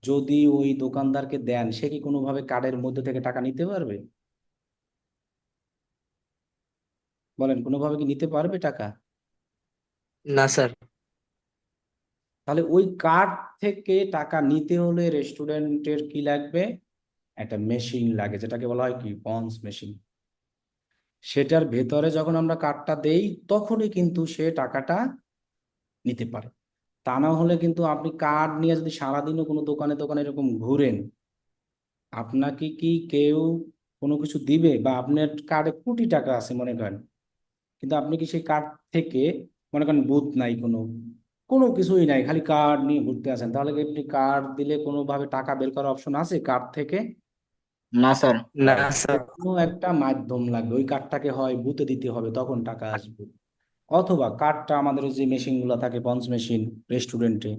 S1: যদি ওই দোকানদারকে দেন, সে কি কোনোভাবে কার্ডের মধ্যে থেকে টাকা নিতে পারবে? বলেন, কোনোভাবে কি নিতে পারবে টাকা?
S2: না স্যার।
S1: তাহলে ওই কার্ড থেকে টাকা নিতে হলে রেস্টুরেন্টের কি লাগবে? একটা মেশিন লাগে, যেটাকে বলা হয় কি পন্স মেশিন। সেটার ভেতরে যখন আমরা কার্ডটা দেই তখনই কিন্তু সে টাকাটা নিতে পারে। তা না হলে কিন্তু আপনি কার্ড নিয়ে যদি সারাদিনও কোনো দোকানে দোকানে এরকম ঘুরেন, আপনাকে কি কেউ কোনো কিছু দিবে? বা আপনার কার্ডে কোটি টাকা আছে মনে করেন, কিন্তু আপনি কি সেই কার্ড থেকে, মনে করেন বুথ নাই, কোনো কোনো কিছুই নাই, খালি কার্ড নিয়ে ঘুরতে আছেন, তাহলে কি আপনি কার্ড দিলে কোনোভাবে টাকা বের করার অপশন আছে কার্ড থেকে?
S5: না স্যার।
S2: না স্যার।
S1: কোনো একটা মাধ্যম লাগবে, ওই কার্ডটাকে হয় বুথে দিতে হবে, তখন টাকা আসবে। অথবা কার্ডটা আমাদের যে মেশিনগুলো থাকে পঞ্চ মেশিন রেস্টুরেন্টে,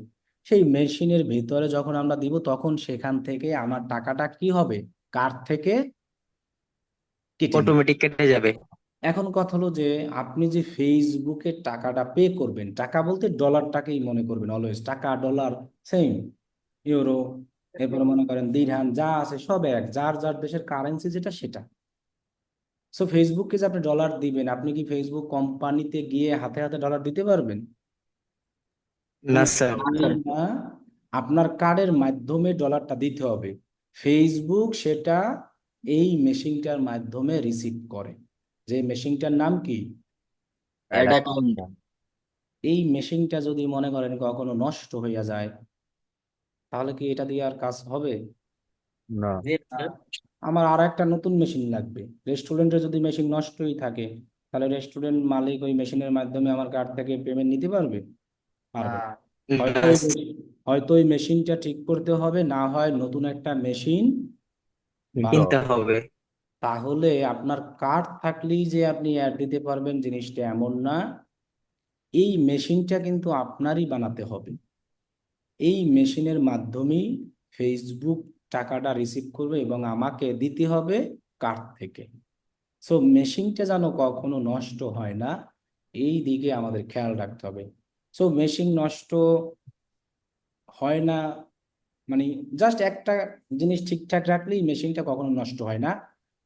S1: সেই মেশিনের ভিতরে যখন আমরা দিব তখন সেখান থেকে আমার টাকাটা কি হবে, কার্ড থেকে কেটে নিবে।
S2: অটোমেটিক কেটে যাবে।
S1: এখন কথা হলো যে আপনি যে ফেসবুকে টাকাটা পে করবেন, টাকা বলতে ডলারটাকেই মনে করবেন, অলওয়েজ টাকা ডলার সেম, ইউরো, এরপরে মনে করেন দিরহাম, যা আছে সব এক, যার যার দেশের কারেন্সি যেটা সেটা। সো ফেসবুককে যে আপনি ডলার দিবেন, আপনি কি ফেসবুক কোম্পানিতে গিয়ে হাতে হাতে ডলার দিতে পারবেন?
S2: না
S1: কোনো
S2: স্যার।
S1: পারবেন না। আপনার কার্ডের মাধ্যমে ডলারটা দিতে হবে। ফেসবুক সেটা এই মেশিনটার মাধ্যমে রিসিভ করে, যে মেশিনটার নাম কি,
S5: অ্যাড অ্যাকাউন্ট।
S1: এই মেশিনটা যদি মনে করেন কখনো নষ্ট হইয়া যায়, তাহলে কি এটা দিয়ে আর কাজ হবে?
S4: না।
S1: আমার আর একটা নতুন মেশিন লাগবে। রেস্টুরেন্টে যদি মেশিন নষ্টই থাকে, তাহলে রেস্টুরেন্ট মালিক ওই মেশিনের মাধ্যমে আমার কার্ড থেকে পেমেন্ট নিতে পারবে? পারবে না। হয়তো
S2: না
S1: হয়তো ওই মেশিনটা ঠিক করতে হবে, না হয় নতুন একটা মেশিন
S2: কিনতে হবে।
S1: তাহলে আপনার কার্ড থাকলেই যে আপনি অ্যাড দিতে পারবেন জিনিসটা এমন না। এই মেশিনটা কিন্তু আপনারই বানাতে হবে। এই মেশিনের মাধ্যমেই ফেসবুক টাকাটা রিসিভ করবে এবং আমাকে দিতে হবে কার্ড থেকে। সো মেশিনটা যেন কখনো নষ্ট হয় না, এই দিকে আমাদের খেয়াল রাখতে হবে। সো মেশিন নষ্ট হয় না মানে জাস্ট একটা জিনিস ঠিকঠাক রাখলেই মেশিনটা কখনো নষ্ট হয় না,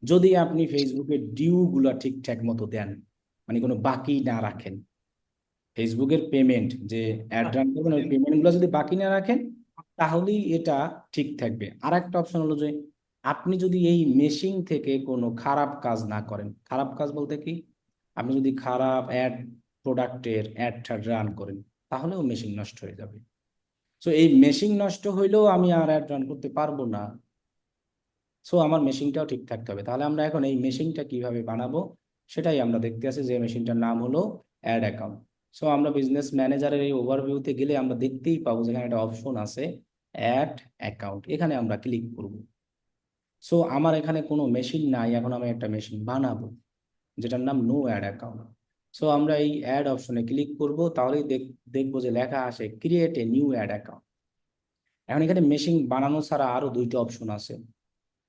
S1: যদি আপনি ফেসবুকের ডিউ গুলা ঠিকঠাক মতো দেন, মানে কোনো বাকি না রাখেন। ফেসবুকের পেমেন্ট যে অ্যাড রান করবেন, ওই পেমেন্ট গুলো যদি বাকি না রাখেন, তাহলেই এটা ঠিক থাকবে। আর একটা অপশন হলো যে আপনি যদি এই মেশিন থেকে কোনো খারাপ কাজ না করেন। খারাপ কাজ বলতে কি, আপনি যদি খারাপ প্রোডাক্টের অ্যাড রান করেন, তাহলেও মেশিন নষ্ট হয়ে যাবে। সো এই মেশিন নষ্ট হইলেও আমি আর অ্যাড রান করতে পারবো না। সো আমার মেশিনটাও ঠিক থাকতে হবে। তাহলে আমরা এখন এই মেশিনটা কিভাবে বানাবো সেটাই আমরা দেখতে আছি, যে মেশিনটার নাম হলো অ্যাড অ্যাকাউন্ট। সো আমরা বিজনেস ম্যানেজারের এই ওভারভিউতে গেলে আমরা দেখতেই পাবো যেখানে একটা অপশন আছে অ্যাড অ্যাকাউন্ট, এখানে আমরা ক্লিক করব। সো আমার এখানে কোনো মেশিন নাই, এখন আমি একটা মেশিন বানাবো যেটার নাম নো অ্যাড অ্যাকাউন্ট। সো আমরা এই অ্যাড অপশনে ক্লিক করব, তাহলেই দেখবো যে লেখা আসে create a new ad account. এখন এখানে মেশিন বানানো ছাড়া আরো দুইটা অপশন আছে।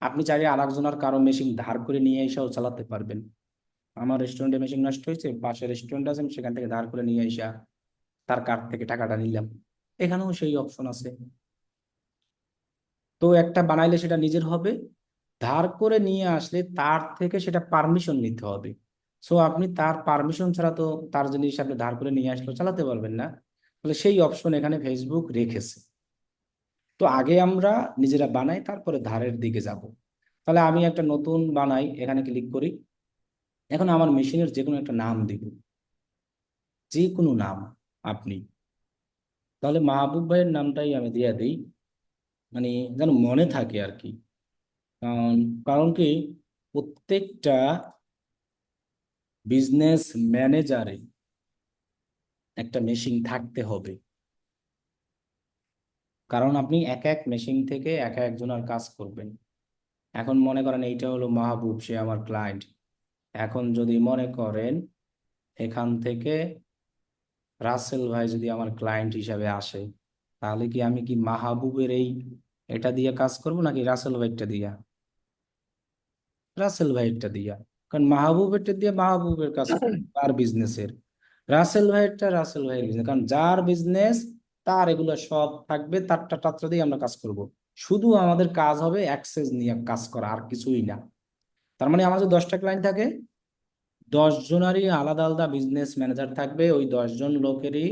S1: আপনি চাইলে আরেকজনের কারো মেশিন ধার করে নিয়ে এসেও চালাতে পারবেন। আমার রেস্টুরেন্টে মেশিন নষ্ট হয়েছে, পাশে রেস্টুরেন্ট আছে, আমি সেখান থেকে ধার করে নিয়ে এসে তার কার্ড থেকে টাকাটা নিলাম, এখানেও সেই অপশন আছে। তো একটা বানাইলে সেটা নিজের হবে, ধার করে নিয়ে আসলে তার থেকে সেটা পারমিশন নিতে হবে। সো আপনি তার পারমিশন ছাড়া তো তার জিনিস আপনি ধার করে নিয়ে আসলে চালাতে পারবেন না। তাহলে সেই অপশন এখানে ফেসবুক রেখেছে। তো আগে আমরা নিজেরা বানাই, তারপরে ধারের দিকে যাব। তাহলে আমি একটা নতুন বানাই, এখানে ক্লিক করি। এখন আমার মেশিনের যে কোনো একটা নাম দিব, যে কোনো নাম আপনি। তাহলে মাহবুব ভাইয়ের নামটাই আমি দিয়ে দিই, মানে যেন মনে থাকে আর কি। কারণ কারণ কি, প্রত্যেকটা বিজনেস ম্যানেজারে একটা মেশিন থাকতে হবে। কারণ আপনি এক এক মেশিন থেকে এক একজনের কাজ করবেন। এখন মনে করেন এইটা হলো মাহবুব, সে আমার ক্লায়েন্ট। এখন যদি মনে করেন এখান থেকে রাসেল ভাই যদি আমার ক্লায়েন্ট হিসাবে আসে, তাহলে কি আমি কি মাহবুবের এটা দিয়ে কাজ করব নাকি রাসেল ভাইটা দিয়া? রাসেল ভাইয়েরটা দিয়া। কারণ মাহবুবেরটা দিয়ে মাহবুবের কাজ করবো, তার বিজনেসের। রাসেল ভাইয়েরটা রাসেল ভাইয়ের বিজনেস, কারণ যার বিজনেস তার এগুলো সব থাকবে, তারটা টাত্রা দিয়ে আমরা কাজ করব। শুধু আমাদের কাজ হবে অ্যাক্সেস নিয়ে কাজ করা, আর কিছুই না। তার মানে আমার যদি 10টা ক্লায়েন্ট থাকে, 10 জনেরই আলাদা আলাদা বিজনেস ম্যানেজার থাকবে, ওই 10 জন লোকেরই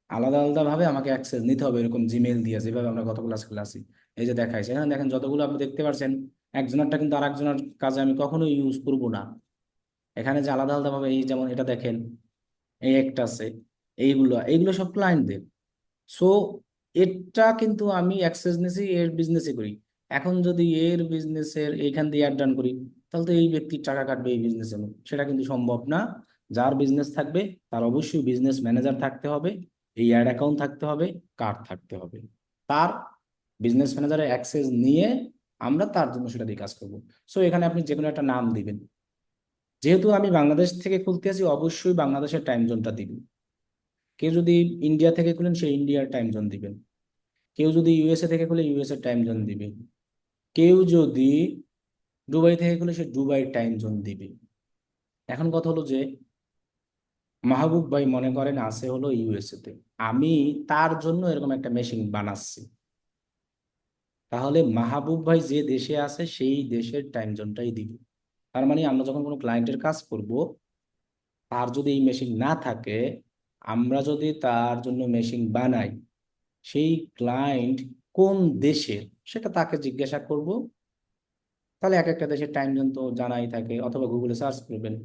S1: আলাদা আলাদা ভাবে আমাকে অ্যাক্সেস নিতে হবে, এরকম জিমেল দিয়ে, যেভাবে আমরা গত ক্লাসে এই যে দেখাইছে এখানে দেখেন, যতগুলো আপনি দেখতে পাচ্ছেন, একজনেরটা কিন্তু আরেকজনের কাজে আমি কখনোই ইউজ করব না। এখানে যে আলাদা আলাদা ভাবে, এই যেমন এটা দেখেন, এই একটা আছে, এইগুলো এইগুলো সব ক্লায়েন্টদের। সো এটা কিন্তু আমি অ্যাক্সেস নিছি এর বিজনেসে করি। এখন যদি এর বিজনেসের এইখান দিয়ে অ্যাড রান করি, তাহলে তো এই ব্যক্তির টাকা কাটবে এই বিজনেসে, সেটা কিন্তু সম্ভব না। যার বিজনেস থাকবে তার অবশ্যই বিজনেস ম্যানেজার থাকতে হবে, এই অ্যাড অ্যাকাউন্ট থাকতে হবে, কার্ড থাকতে হবে। তার বিজনেস ম্যানেজারের অ্যাক্সেস নিয়ে আমরা তার জন্য সেটা দিয়ে কাজ করবো। সো এখানে আপনি যে কোনো একটা নাম দিবেন, যেহেতু আমি বাংলাদেশ থেকে খুলতে আছি, অবশ্যই বাংলাদেশের টাইম জোনটা দিবেন। কেউ যদি ইন্ডিয়া থেকে খুলেন, সে ইন্ডিয়ার টাইম জোন দিবেন। কেউ যদি ইউএসএ থেকে খুলে ইউএসএ টাইম জোন দিবে। কেউ যদি দুবাই থেকে খুলে সে দুবাইয়ের টাইম জোন দিবে। এখন কথা হলো যে মাহবুব ভাই মনে করেন আছে হলো ইউএসএ তে, আমি তার জন্য এরকম একটা মেশিন বানাচ্ছি। তাহলে মাহবুব ভাই যে দেশে আছে সেই দেশের টাইম জোনটাই দিবে। তার মানে আমরা যখন কোনো ক্লায়েন্টের কাজ করব, তার যদি এই মেশিন না থাকে, আমরা যদি তার জন্য মেশিন বানাই, সেই ক্লায়েন্ট কোন দেশের সেটা তাকে জিজ্ঞাসা করব। তাহলে এক একটা দেশের টাইম জোন তো জানাই থাকে, অথবা গুগলে সার্চ করবেন,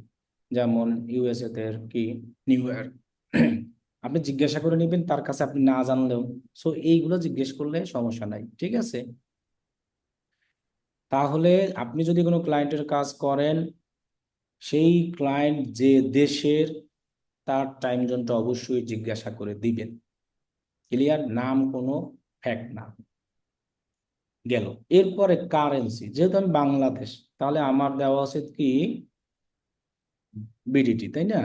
S1: যেমন ইউএসএ তে কি নিউ ইয়ার আপনি জিজ্ঞাসা করে নেবেন তার কাছে, আপনি না জানলেও। সো এইগুলো জিজ্ঞেস করলে সমস্যা নাই, ঠিক আছে? তাহলে আপনি যদি কোনো ক্লায়েন্টের কাজ করেন, সেই ক্লায়েন্ট যে দেশের, তার টাইম জোনটা অবশ্যই জিজ্ঞাসা করে দিবেন। ক্লিয়ার? নাম কোনো ফ্যাক্ট না। গেল। এরপরে কারেন্সি, যেহেতু আমি বাংলাদেশ, তাহলে আমার দেওয়া উচিত কি বিডিটি, তাই না?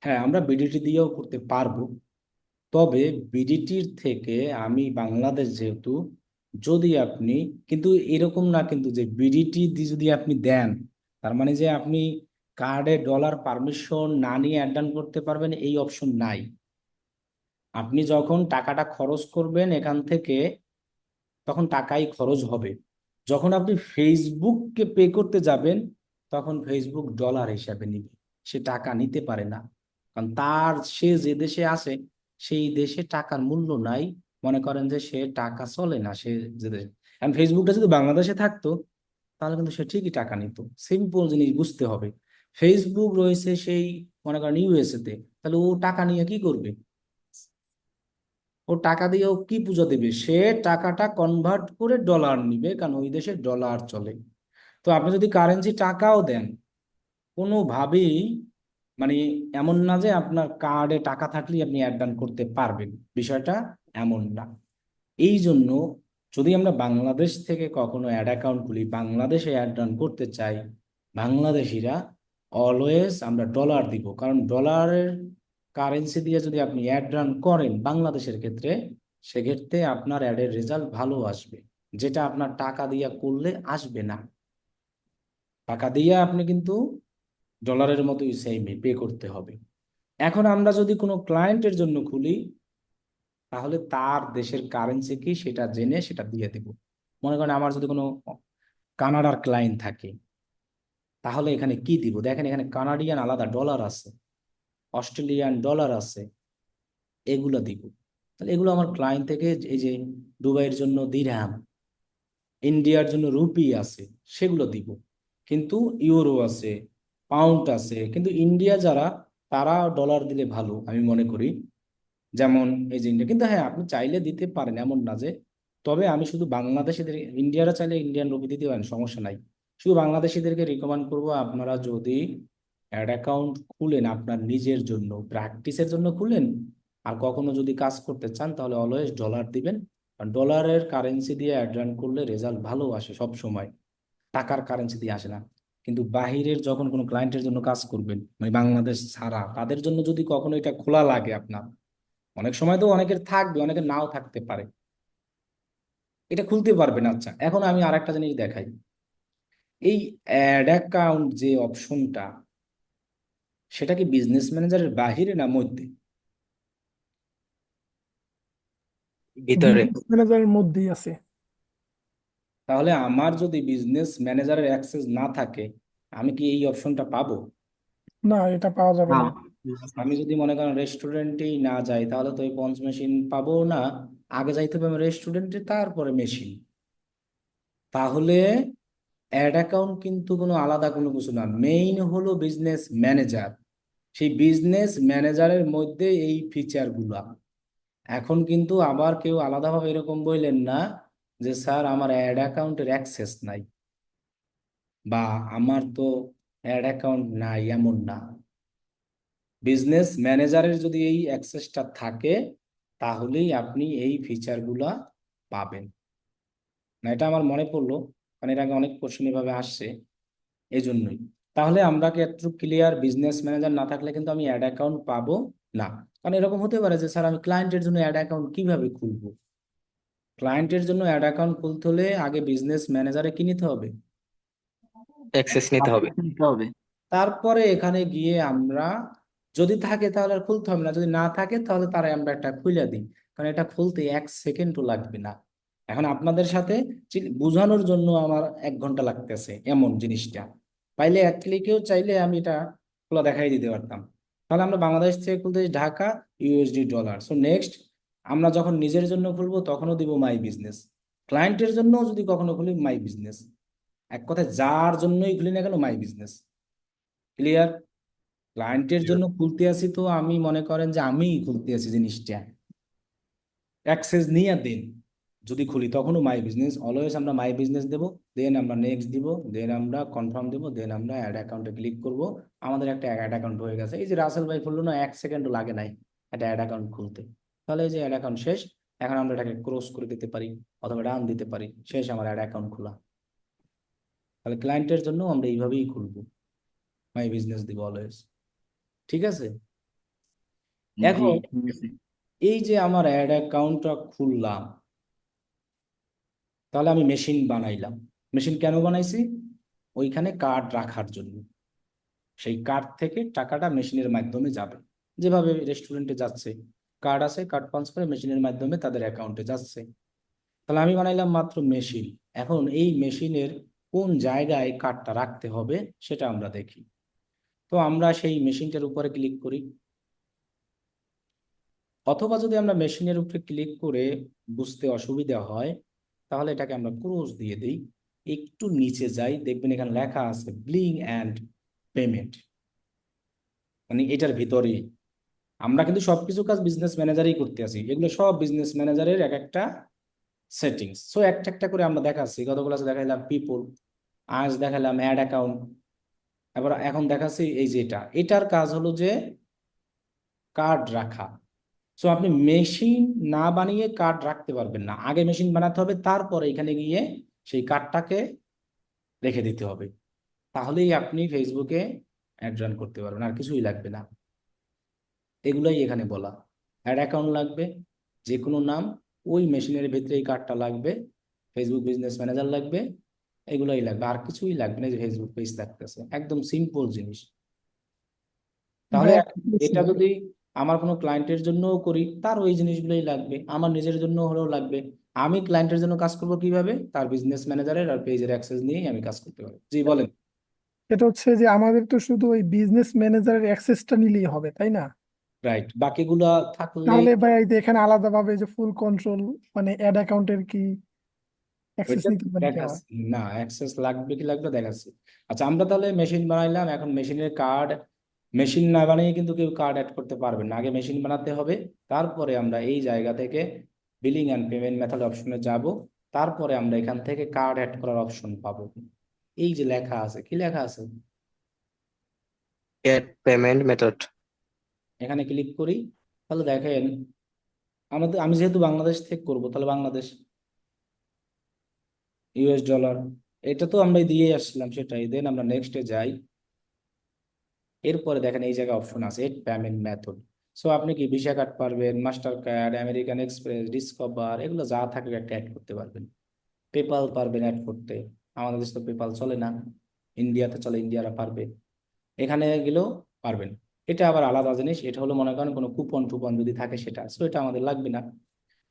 S1: হ্যাঁ, আমরা বিডিটি দিয়েও করতে পারবো। তবে বিডিটির থেকে আমি বাংলাদেশ যেহেতু, যদি আপনি, কিন্তু এরকম না কিন্তু যে বিডিটি দিয়ে যদি আপনি দেন, তার মানে যে আপনি কার্ডে ডলার পারমিশন না নিয়ে অ্যাড ডান করতে পারবেন, এই অপশন নাই। আপনি যখন টাকাটা খরচ করবেন এখান থেকে, তখন টাকাই খরচ হবে। যখন আপনি ফেসবুককে পে করতে যাবেন, তখন ফেসবুক ডলার হিসাবে নিবে, সে টাকা নিতে পারে না। কারণ সে যে দেশে আছে সেই দেশে টাকার মূল্য নাই। মনে করেন যে সে টাকা চলে না সে যে দেশে। এখন ফেসবুকটা যদি বাংলাদেশে থাকতো, তাহলে কিন্তু সে ঠিকই টাকা নিত। সিম্পল জিনিস বুঝতে হবে। ফেসবুক রয়েছে সেই, মনে করেন ইউএসএ তে, তাহলে ও টাকা নিয়ে কি করবে? ও টাকা দিয়ে ও কি পূজা দেবে? সে টাকাটা কনভার্ট করে ডলার নিবে, কারণ ওই দেশে ডলার চলে। তো আপনি যদি কারেন্সি টাকাও দেন, কোনোভাবেই মানে এমন না যে আপনার কার্ডে টাকা থাকলেই আপনি অ্যাড ডান করতে পারবেন, বিষয়টা এমন না। এই জন্য যদি আমরা বাংলাদেশ থেকে কখনো অ্যাড অ্যাকাউন্ট খুলি, বাংলাদেশে অ্যাড ডান করতে চাই, বাংলাদেশিরা অলওয়েজ আমরা ডলার দিব। কারণ ডলারের কারেন্সি দিয়ে যদি আপনি অ্যাড রান করেন বাংলাদেশের ক্ষেত্রে, সেক্ষেত্রে আপনার অ্যাডের রেজাল্ট ভালো আসবে, যেটা আপনার টাকা দিয়ে করলে আসবে না। টাকা দিয়ে আপনি কিন্তু ডলারের মতোই সেমই পে করতে হবে। এখন আমরা যদি কোনো ক্লায়েন্টের জন্য খুলি, তাহলে তার দেশের কারেন্সি কি সেটা জেনে সেটা দিয়ে দেব। মনে করেন আমার যদি কোনো কানাডার ক্লায়েন্ট থাকে, তাহলে এখানে কি দিব? দেখেন এখানে কানাডিয়ান আলাদা ডলার আছে, অস্ট্রেলিয়ান ডলার আছে, এগুলো দিব। তাহলে এগুলো আমার ক্লায়েন্ট থেকে, এই যে দুবাইয়ের জন্য দিরহাম, ইন্ডিয়ার জন্য রুপি আছে, সেগুলো দিব। কিন্তু ইউরো আছে, পাউন্ড আছে, কিন্তু ইন্ডিয়া যারা, তারা ডলার দিলে ভালো আমি মনে করি। যেমন এই যে ইন্ডিয়া, কিন্তু হ্যাঁ আপনি চাইলে দিতে পারেন, এমন না যে। তবে আমি শুধু বাংলাদেশিদের, ইন্ডিয়ারা চাইলে ইন্ডিয়ান রুপি দিতে পারেন, সমস্যা নাই। শুধু বাংলাদেশিদেরকে রিকমেন্ড করবো, আপনারা যদি অ্যাড অ্যাকাউন্ট খুলেন আপনার নিজের জন্য, প্র্যাকটিসের জন্য খুলেন, আর কখনো যদি কাজ করতে চান, তাহলে অলওয়েজ ডলার দিবেন। কারণ ডলারের কারেন্সি দিয়ে অ্যাড রান করলে রেজাল্ট ভালো আসে সব সময়, টাকার কারেন্সি দিয়ে আসে না। কিন্তু বাহিরের যখন কোনো ক্লায়েন্টের জন্য কাজ করবেন, মানে বাংলাদেশ ছাড়া, তাদের জন্য যদি কখনো এটা খোলা লাগে আপনার, অনেক সময় তো অনেকের থাকবে, অনেকের নাও থাকতে পারে, এটা খুলতে পারবেন। আচ্ছা, এখন আমি আর একটা জিনিস দেখাই। এই অ্যাড অ্যাকাউন্ট যে অপশনটা, সেটা কি বিজনেস ম্যানেজারের বাহিরে না মধ্যে?
S2: ভিতরে।
S6: বিজনেস ম্যানেজারের মধ্যেই আছে।
S1: তাহলে আমার যদি বিজনেস ম্যানেজারের অ্যাক্সেস না থাকে, আমি কি এই অপশনটা পাবো?
S6: না, এটা পাওয়া যাবে
S2: না,
S6: না।
S1: আমি যদি মনে করেন রেস্টুরেন্টেই না যাই, তাহলে তো ওই পঞ্চ মেশিন পাবো না। আগে যাইতে হবে আমি রেস্টুরেন্টে, তারপরে মেশিন। তাহলে অ্যাড অ্যাকাউন্ট কিন্তু কোনো আলাদা কোনো কিছু না, মেইন হলো বিজনেস ম্যানেজার। সেই বিজনেস ম্যানেজারের মধ্যে এই ফিচারগুলা। এখন কিন্তু আবার কেউ আলাদাভাবে এরকম বললেন না যে স্যার আমার অ্যাড অ্যাকাউন্টের অ্যাক্সেস নাই, বা আমার তো অ্যাড অ্যাকাউন্ট নাই, এমন না। বিজনেস ম্যানেজারের যদি এই অ্যাক্সেসটা থাকে, তাহলেই আপনি এই ফিচারগুলা পাবেন। না, এটা আমার মনে পড়লো, কারণ এর আগে অনেক কোশ্চেন এভাবে আসছে, এই জন্যই। তাহলে আমরা কি একটু ক্লিয়ার, বিজনেস ম্যানেজার না থাকলে কিন্তু আমি অ্যাড অ্যাকাউন্ট পাবো না। কারণ এরকম হতে পারে যে স্যার আমি ক্লায়েন্টের জন্য অ্যাড অ্যাকাউন্ট কিভাবে খুলবো? ক্লায়েন্টের জন্য অ্যাড অ্যাকাউন্ট খুলতে হলে আগে বিজনেস ম্যানেজারে কি নিতে হবে?
S2: অ্যাক্সেস নিতে হবে।
S5: নিতে হবে।
S1: তারপরে এখানে গিয়ে আমরা যদি থাকে তাহলে আর খুলতে হবে না, যদি না থাকে তাহলে তারা আমরা একটা খুলে দিই, কারণ এটা খুলতে 1 সেকেন্ডও লাগবে না। এখন আপনাদের সাথে বোঝানোর জন্য আমার 1 ঘন্টা লাগতেছে এমন জিনিসটা, পাইলে এক ক্লিকেও চাইলে আমি এটা খোলা দেখাই দিতে পারতাম। তাহলে আমরা বাংলাদেশ থেকে খুলতে Dhaka, USD dollar. So next আমরা যখন নিজের জন্য খুলবো তখনও দিব মাই বিজনেস, ক্লায়েন্টের জন্য যদি কখনো খুলি মাই বিজনেস। এক কথায় যার জন্যই খুলি না কেন মাই বিজনেস। ক্লিয়ার? ক্লায়েন্টের জন্য খুলতে আসি তো আমি মনে করেন যে আমিই খুলতে আছি জিনিসটা, অ্যাক্সেস নিয়ে দিন। যদি খুলি তখনও মাই বিজনেস, অলওয়েজ আমরা মাই বিজনেস দেবো, দেন আমরা নেক্সট দিব, দেন আমরা কনফার্ম দেবো, দেন আমরা অ্যাড অ্যাকাউন্টে ক্লিক করব। আমাদের একটা অ্যাড অ্যাকাউন্ট হয়ে গেছে। এই যে রাসেল ভাই খুললো না, 1 সেকেন্ডও লাগে নাই একটা অ্যাড অ্যাকাউন্ট খুলতে। তাহলে এই যে অ্যাড অ্যাকাউন্ট শেষ। এখন আমরা এটাকে ক্রস করে দিতে পারি অথবা রান দিতে পারি, শেষ আমার অ্যাড অ্যাকাউন্ট খোলা। তাহলে ক্লায়েন্টের জন্য আমরা এইভাবেই খুলবো, মাই বিজনেস দিব অলওয়েজ। ঠিক আছে?
S5: জি,
S1: এখন
S5: ঠিক আছে।
S1: এই যে আমার অ্যাড অ্যাকাউন্টটা খুললাম, তাহলে আমি মেশিন বানাইলাম। মেশিন কেন বানাইছি? ওইখানে কার্ড রাখার জন্য। সেই কার্ড থেকে টাকাটা মেশিনের মাধ্যমে যাবে, যেভাবে রেস্টুরেন্টে যাচ্ছে, কার্ড আছে, কার্ড পাঞ্চ করে মেশিনের মাধ্যমে তাদের অ্যাকাউন্টে যাচ্ছে। তাহলে আমি বানাইলাম মাত্র মেশিন। এখন এই মেশিনের কোন জায়গায় কার্ডটা রাখতে হবে সেটা আমরা দেখি। তো আমরা সেই মেশিনটার উপরে ক্লিক করি, অথবা যদি আমরা মেশিনের উপরে ক্লিক করে বুঝতে অসুবিধা হয় তাহলে এটাকে আমরা ক্রস দিয়ে দিই, একটু নিচে যাই, দেখবেন এখানে লেখা আছে বিলিং অ্যান্ড পেমেন্ট, মানে এটার ভিতরেই। আমরা কিন্তু সবকিছু কাজ বিজনেস ম্যানেজারই করতে আছি, এগুলো সব বিজনেস ম্যানেজারের এক একটা সেটিংস। সো একটা একটা করে আমরা দেখাচ্ছি। গত ক্লাসে দেখাইলাম পিপল, আজ দেখালাম অ্যাড অ্যাকাউন্ট, এবার এখন দেখাচ্ছি এই যে এটার কাজ হলো যে কার্ড রাখা। সো আপনি মেশিন না বানিয়ে কার্ড রাখতে পারবেন না, আগে মেশিন বানাতে হবে, তারপরে এখানে গিয়ে সেই কার্ডটাকে রেখে দিতে হবে। তাহলেই আপনি ফেসবুকে অ্যাড রান করতে পারবেন, আর কিছুই লাগবে না। এগুলাই এখানে বলা। অ্যাড অ্যাকাউন্ট লাগবে, যে কোনো নাম, ওই মেশিনের ভিতরে এই কার্ডটা লাগবে, ফেসবুক বিজনেস ম্যানেজার লাগবে, এগুলাই লাগবে, আর কিছুই লাগবে না। যে ফেসবুক পেজ থাকতেছে, একদম সিম্পল জিনিস। তাহলে
S6: ভাইয়া
S1: এটা যদি আমার কোনো ক্লায়েন্টের জন্যও করি তার ওই জিনিসগুলোই লাগবে, আমার নিজের জন্য হলেও লাগবে। আমি ক্লায়েন্টের জন্য কাজ করব কিভাবে? তার বিজনেস ম্যানেজারের আর পেজের অ্যাক্সেস নিয়েই আমি কাজ করতে পারি। জি বলেন।
S6: এটা হচ্ছে যে আমাদের তো শুধু ওই বিজনেস ম্যানেজারের অ্যাক্সেসটা নিলেই হবে, তাই না?
S1: রাইট, বাকিগুলা থাকলে
S6: তাহলে ভাই এই যে এখানে আলাদাভাবে যে ফুল কন্ট্রোল, মানে অ্যাড অ্যাকাউন্টের কি অ্যাক্সেস
S1: ওইটা
S6: নিতে পারি কি আমার?
S1: দেখাচ্ছি না, অ্যাক্সেস লাগবে কি লাগবে দেখাচ্ছি। আচ্ছা, আমরা তাহলে মেশিন বানাইলাম, এখন মেশিনের কার্ড, মেশিন না বানিয়ে কিন্তু কেউ কার্ড অ্যাড করতে পারবে না, আগে মেশিন বানাতে হবে। তারপরে আমরা এই জায়গা থেকে বিলিং অ্যান্ড পেমেন্ট মেথড অপশনে যাব, তারপরে আমরা এখান থেকে কার্ড অ্যাড করার অপশন পাবো। এই যে লেখা আছে, কি লেখা আছে?
S2: Get payment method.
S1: এখানে ক্লিক করি, তাহলে দেখেন আমি যেহেতু বাংলাদেশ থেকে করব, তাহলে বাংলাদেশ, ইউএস ডলার, এটা তো আমরা দিয়ে আসছিলাম সেটাই। দেন আমরা নেক্সটে যাই, এরপরে দেখেন এই জায়গায় অপশন আছে এড পেমেন্ট মেথড। সো আপনি কি ভিসা কার্ড পারবেন, master card, American express, discover, এগুলো যা থাকে একটা অ্যাড করতে পারবেন। পেপাল পারবেন অ্যাড করতে, আমাদের দেশে তো পেপাল চলে না, ইন্ডিয়াতে চলে, ইন্ডিয়ারা পারবে, এখানে গেলেও পারবেন। এটা আবার আলাদা জিনিস, এটা হলো মনে করেন কোনো কুপন টুপন যদি থাকে সেটা, সো এটা আমাদের লাগবে না।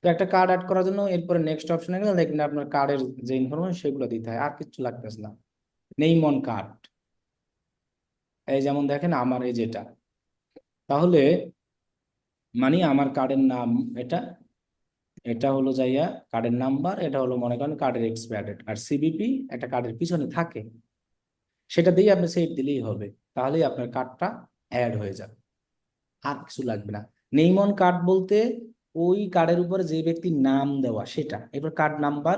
S1: তো একটা কার্ড অ্যাড করার জন্য এরপরে নেক্সট অপশনে গেলে দেখবেন আপনার কার্ডের যে ইনফরমেশন সেগুলো দিতে হয়, আর কিছু লাগতেছে না। নেইম অন কার্ড, এই যেমন দেখেন আমার এই যেটা, তাহলে মানে আমার কার্ডের নাম এটা, এটা হলো যাইয়া কার্ডের নাম্বার, এটা হলো মনে করেন কার্ডের এক্সপায়ার ডেট, আর সিবিপি একটা কার্ডের পিছনে থাকে, সেটা দিয়ে আপনি সেভ দিলেই হবে। তাহলেই আপনার কার্ডটা অ্যাড হয়ে যাবে, আর কিছু লাগবে না। নেইম অন কার্ড বলতে ওই কার্ডের উপরে যে ব্যক্তির নাম দেওয়া সেটা, এবার কার্ড নাম্বার,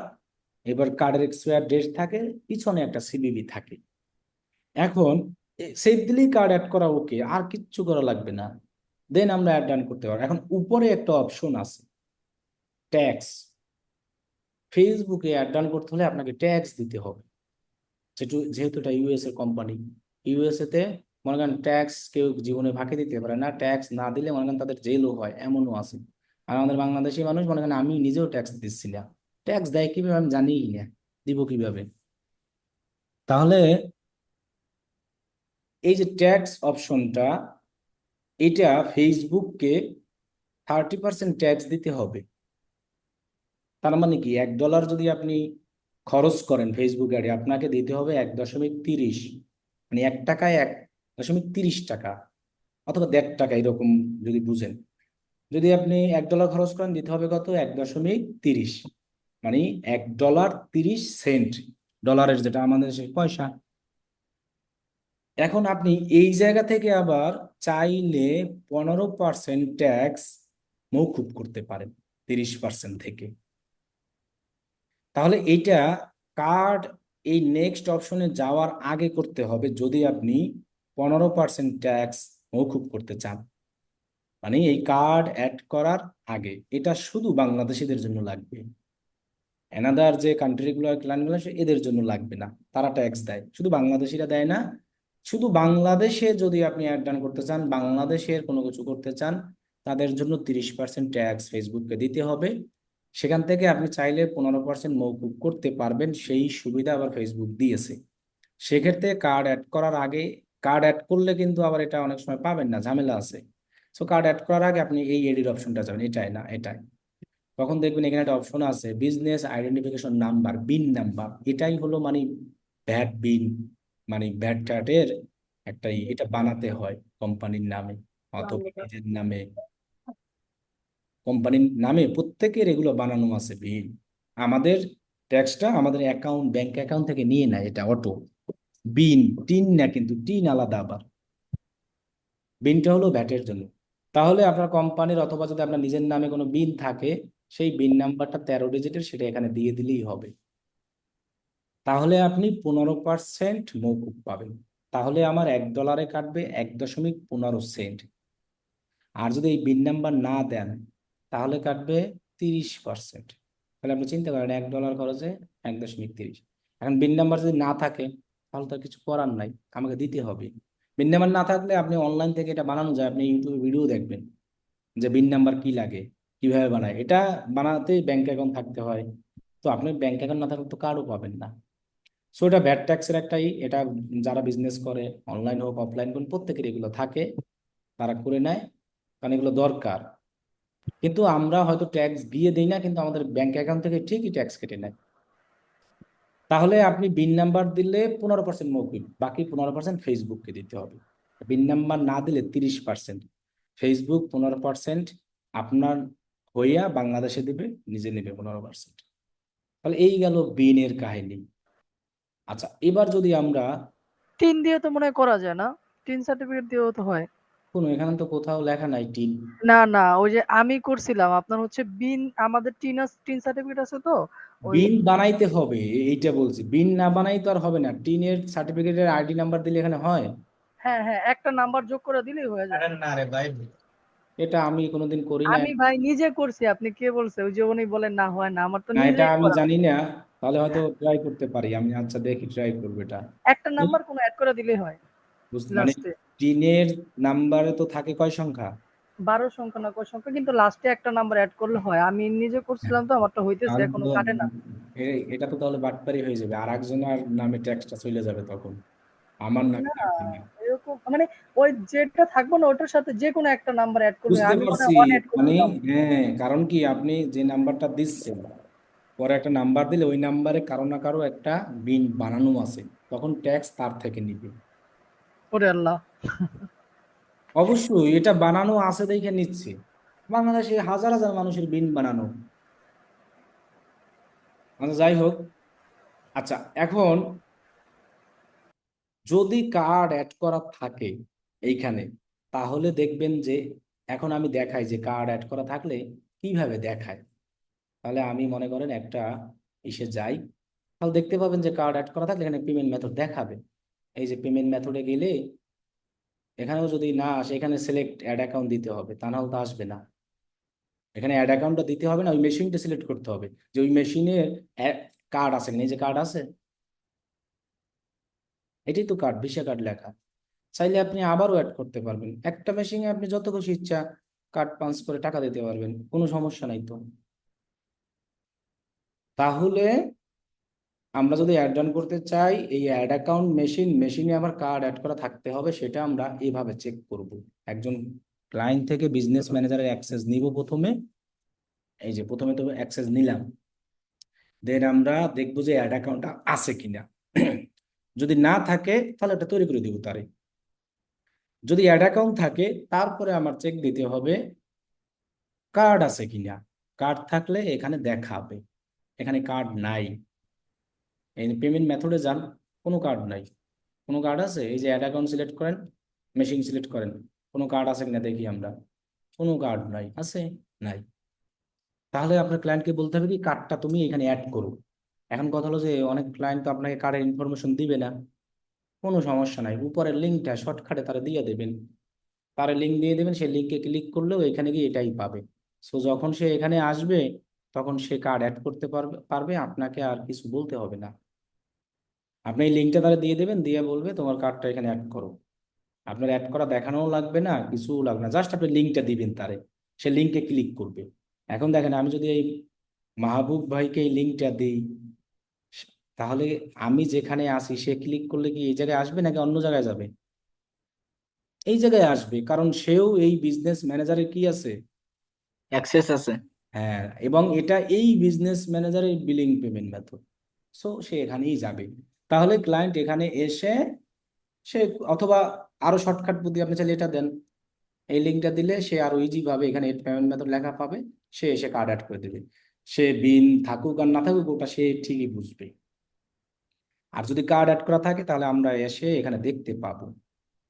S1: এবার কার্ডের এক্সপায়ার ডেট থাকে, পিছনে একটা সিবিবি থাকে। এখন সেভ দিলেই কার্ড অ্যাড করা ওকে, আর কিচ্ছু করা লাগবে না। দেন আমরা অ্যাড ডান করতে পারবো। এখন উপরে একটা অপশন আছে ট্যাক্স, ফেসবুকে অ্যাড ডান করতে হলে আপনাকে ট্যাক্স দিতে হবে, যেহেতু এটা ইউএস এর কোম্পানি, ইউএসএ তে মনে করেন ট্যাক্স কেউ জীবনে ফাঁকি দিতে পারে না, ট্যাক্স না দিলে মনে করেন তাদের জেলও হয়, এমনও আছে। আর আমাদের বাংলাদেশি মানুষ মনে করেন আমি নিজেও ট্যাক্স দিচ্ছি না, ট্যাক্স দেয় কিভাবে আমি জানিই না, দিব কিভাবে? তাহলে এই যে ট্যাক্স অপশনটা, এটা ফেসবুককে 30% ট্যাক্স দিতে হবে। তার মানে কি $1 যদি আপনি খরচ করেন ফেসবুক অ্যাডে, আপনাকে দিতে হবে 1.30, মানে 1 টাকায় 1.30 টাকা অথবা 1.5 টাকা এরকম যদি বুঝেন। যদি আপনি $1 খরচ করেন দিতে হবে কত? 1.30, মানে $1.30, ডলারের যেটা আমাদের দেশের পয়সা। এখন আপনি এই জায়গা থেকে আবার চাইলে 15% ট্যাক্স মওকুফ করতে পারেন 30% থেকে। তাহলে এইটা কার্ড এই নেক্সট অপশনে যাওয়ার আগে করতে হবে যদি আপনি 15% ট্যাক্স মওকুফ করতে চান, মানে এই কার্ড অ্যাড করার আগে। এটা শুধু বাংলাদেশিদের জন্য লাগবে, এনাদার যে কান্ট্রিগুলো ক্লায়েন্টগুলো এদের জন্য লাগবে না, তারা ট্যাক্স দেয়, শুধু বাংলাদেশিরা দেয় না। শুধু বাংলাদেশে যদি আপনি অ্যাড ডান করতে চান, বাংলাদেশের কোনো কিছু করতে চান, তাদের জন্য 30% ট্যাক্স ফেসবুককে দিতে হবে। সেখান থেকে আপনি চাইলে 15% মওকুফ করতে পারবেন, সেই সুবিধা আবার ফেসবুক দিয়েছে। সেক্ষেত্রে কার্ড অ্যাড করার আগে, কার্ড অ্যাড করলে কিন্তু আবার এটা অনেক সময় পাবেন না, ঝামেলা আছে। সো কার্ড অ্যাড করার আগে আপনি এই এডিট অপশনটা যাবেন, এটাই না এটাই, তখন দেখবেন এখানে একটা অপশন আছে business identification number, BIN number. এটাই হলো মানে ভ্যাট বিন, মানে ভ্যাট ট্যাটের একটাই, এটা বানাতে হয় কোম্পানির নামে অথবা নিজের নামে। কোম্পানির নামে প্রত্যেকের এগুলো বানানো আছে বিল। আমাদের ট্যাক্সটা আমাদের অ্যাকাউন্ট, ব্যাংক অ্যাকাউন্ট থেকে নিয়ে নেয় এটা অটো। বিন, টিন না, কিন্তু টিন আলাদা আবার, বিনটা হলো ভ্যাটের জন্য। তাহলে আপনার কোম্পানির অথবা যদি আপনার নিজের নামে কোনো বিন থাকে, সেই বিন নাম্বারটা 13 ডিজিটের, সেটা এখানে দিয়ে দিলেই হবে। তাহলে আপনি 15% মওকুফ পাবেন। তাহলে আমার $1 কাটবে 1.15 সেন্ট। আর যদি এই বিন নাম্বার না দেন তাহলে কাটবে 30%। তাহলে আপনি চিন্তা করেন $1 খরচে 1.30। এখন বিন নাম্বার যদি না থাকে তাহলে তো আর কিছু করার নাই, আমাকে দিতে হবে। বিন নাম্বার না থাকলে আপনি অনলাইন থেকে এটা বানানো যায়, আপনি ইউটিউবে ভিডিও দেখবেন যে বিন নাম্বার কি লাগে, কিভাবে বানায়। এটা বানাতে ব্যাংক অ্যাকাউন্ট থাকতে হয়, তো আপনি ব্যাংক অ্যাকাউন্ট না থাকলে তো কার্ডও পাবেন না। সো এটা ভ্যাট ট্যাক্সের একটাই, এটা যারা বিজনেস করে অনলাইন হোক অফলাইন হোক প্রত্যেকের এগুলো থাকে, তারা করে নেয়, কারণ এগুলো দরকার। কিন্তু আমরা হয়তো ট্যাক্স দিয়ে দিই না, কিন্তু আমাদের ব্যাংক অ্যাকাউন্ট থেকে ঠিকই ট্যাক্স কেটে নেয়। তাহলে আপনি বিন নাম্বার দিলে 15% মৌকুব, বাকি 15% ফেসবুককে দিতে হবে। বিন নাম্বার না দিলে 30%, ফেসবুক 15% আপনার হইয়া বাংলাদেশে দেবে, নিজে নেবে 15%। তাহলে এই গেল বিনের কাহিনী। আচ্ছা, এবার যদি আমরা
S5: টিন দিয়ে তো মনে হয় করা যায় না, টিন সার্টিফিকেট দিয়েও তো হয়।
S1: এখানে তো কোথাও লেখা নাই টিন।
S5: না না, ওই যে আমি করছিলাম আপনার হচ্ছে বিন, আমাদের টিন সার্টিফিকেট আছে তো ওই।
S1: বিন বানাইতে হবে, এইটা বলছি, বিন না বানাই তো আর হবে না। টিনের সার্টিফিকেটের আইডি নাম্বার দিলে এখানে হয়?
S5: হ্যাঁ হ্যাঁ, একটা নাম্বার যোগ করে দিলেই হয়ে যায়।
S7: আরে না রে ভাই,
S1: এটা আমি কোনোদিন করি না।
S5: আমি ভাই নিজে করছি, আপনি কে বলছে? ওই যে উনি বলেন না হয় না, আমার তো
S1: না, এটা
S5: নিজেই
S1: আমি
S5: করা।
S1: জানি না, তাহলে হয়তো ট্রাই করতে পারি আমি। আচ্ছা দেখি, ট্রাই করবো এটা।
S5: একটা নাম্বার কোনো অ্যাড করে দিলেই হয়
S1: মানে
S5: লাস্টে।
S1: টিনের নাম্বারে তো থাকে কয় সংখ্যা?
S5: 12 সংখ্যা না কয় সংখ্যা, কিন্তু লাস্টে একটা নাম্বার অ্যাড করলে হয়। আমি নিজে করছিলাম তো, আমারটা হইতেছে,
S1: তাহলে
S5: এখনো
S1: তো
S5: কাটে না।
S1: এটা তো তাহলে বাটপারি হয়ে যাবে, আর একজনের নামে ট্যাক্সটা চলে যাবে তখন, আমার নামে
S5: না,
S1: থাকবে না।
S5: এরকম মানে ওই যেটা থাকবো না ওটার সাথে যে কোনো একটা নাম্বার অ্যাড করবে।
S1: বুঝতে
S5: আমি মনে
S1: পারছি,
S5: হয় অন অ্যাড
S1: মানে
S5: করছিলাম।
S1: হ্যাঁ, কারণ কি আপনি যে নাম্বারটা দিচ্ছেন পরে একটা নাম্বার দিলে ওই নাম্বারে কারো না কারো একটা বিন বানানো আছে, তখন ট্যাক্স তার থেকে নিবে।
S5: ওরে আল্লাহ।
S1: অবশ্যই এটা বানানো আছে দেখে নিচ্ছে, বাংলাদেশে হাজার হাজার মানুষের বিন বানানো। আচ্ছা যাই হোক। আচ্ছা, এখন যদি কার্ড অ্যাড করা থাকে এইখানে, তাহলে দেখবেন যে এখন আমি দেখাই যে কার্ড অ্যাড করা থাকলে কিভাবে দেখায়। তাহলে আমি মনে করেন একটা ইসে যাই, তাহলে দেখতে পাবেন যে কার্ড অ্যাড করা থাকলে এখানে পেমেন্ট মেথড দেখাবে। এই যে পেমেন্ট মেথডে গেলে এখানেও যদি না আসে, এখানে সিলেক্ট অ্যাড অ্যাকাউন্ট দিতে হবে, তা নাহলে তো আসবে না। এখানে অ্যাড অ্যাকাউন্টটা দিতে হবে না, ওই মেশিনটা সিলেক্ট করতে হবে যে ওই মেশিনে কার্ড আছে কিনা। এই যে কার্ড আছে, এটাই তো কার্ড, ভিসা কার্ড লেখা। চাইলে আপনি আবারও অ্যাড করতে পারবেন, একটা মেশিনে আপনি যত খুশি ইচ্ছা কার্ড পাঞ্চ করে টাকা দিতে পারবেন, কোনো সমস্যা নাই তো। তাহলে আমরা যদি অ্যাড রান করতে চাই, এই অ্যাড অ্যাকাউন্ট মেশিনে আমার কার্ড অ্যাড করা থাকতে হবে, সেটা আমরা এইভাবে চেক করব। একজন ক্লায়েন্ট থেকে বিজনেস ম্যানেজারের অ্যাক্সেস নিব প্রথমে। এই যে প্রথমে তো অ্যাক্সেস নিলাম, দেন আমরা দেখবো যে অ্যাড অ্যাকাউন্টটা আছে কিনা। যদি না থাকে তাহলে এটা তৈরি করে দিব তারে। যদি অ্যাড অ্যাকাউন্ট থাকে তারপরে আমার চেক দিতে হবে কার্ড আছে কিনা। কার্ড থাকলে এখানে দেখাবে, এখানে কার্ড নাই। এই পেমেন্ট মেথডে যান, কোনো কার্ড নাই। কোনো কার্ড আছে? এই যে অ্যাড অ্যাকাউন্ট সিলেক্ট করেন, মেশিন সিলেক্ট করেন, কোনো কার্ড আছে কিনা দেখি আমরা। কোনো কার্ড নাই, আছে? নাই। তাহলে আপনার ক্লায়েন্টকে বলতে হবে কি কার্ডটা তুমি এখানে অ্যাড করো। এখন কথা হলো যে অনেক ক্লায়েন্ট তো আপনাকে কার্ডের ইনফরমেশন দিবে না। কোনো সমস্যা নাই, উপরের লিঙ্কটা শর্টকাটে তারা দিয়ে দেবেন। তারা লিঙ্ক দিয়ে দেবেন, সেই লিঙ্কে ক্লিক করলেও এখানে গিয়ে এটাই পাবে। সো যখন সে এখানে আসবে তখন সে কার্ড অ্যাড করতে পারবে, আপনাকে আর কিছু বলতে হবে না। আপনি এই লিঙ্কটা তারা দিয়ে দেবেন, দিয়ে বলবে তোমার কার্ডটা এখানে অ্যাড করো। আপনার অ্যাড করা দেখানোও লাগবে না, কিছুও লাগবে না, জাস্ট আপনি লিঙ্কটা দিবেন তারে, সে লিঙ্কে ক্লিক করবে। এখন দেখেন আমি যদি এই মাহবুব ভাইকে এই লিঙ্কটা দিই, তাহলে আমি যেখানে আসি সে ক্লিক করলে কি এই জায়গায় আসবে নাকি অন্য জায়গায় যাবে? এই জায়গায় আসবে, কারণ সেও এই বিজনেস ম্যানেজারের কি আছে,
S2: অ্যাক্সেস আছে।
S1: হ্যাঁ, এবং এটা এই বিজনেস ম্যানেজারের বিলিং পেমেন্ট মেথড। সো সে এখানেই যাবে। তাহলে ক্লায়েন্ট এখানে এসে সে, অথবা আরো শর্টকাট বুদ্ধি আপনি চাইলে এটা দেন, এই লিঙ্কটা দিলে সে আরো ইজি ভাবে এখানে পেমেন্ট মেথড লেখা পাবে, সে এসে কার্ড অ্যাড করে দেবে। সে বিন থাকুক আর না থাকুক ওটা সে ঠিকই বুঝবে। আর যদি কার্ড অ্যাড করা থাকে তাহলে আমরা এসে এখানে দেখতে পাবো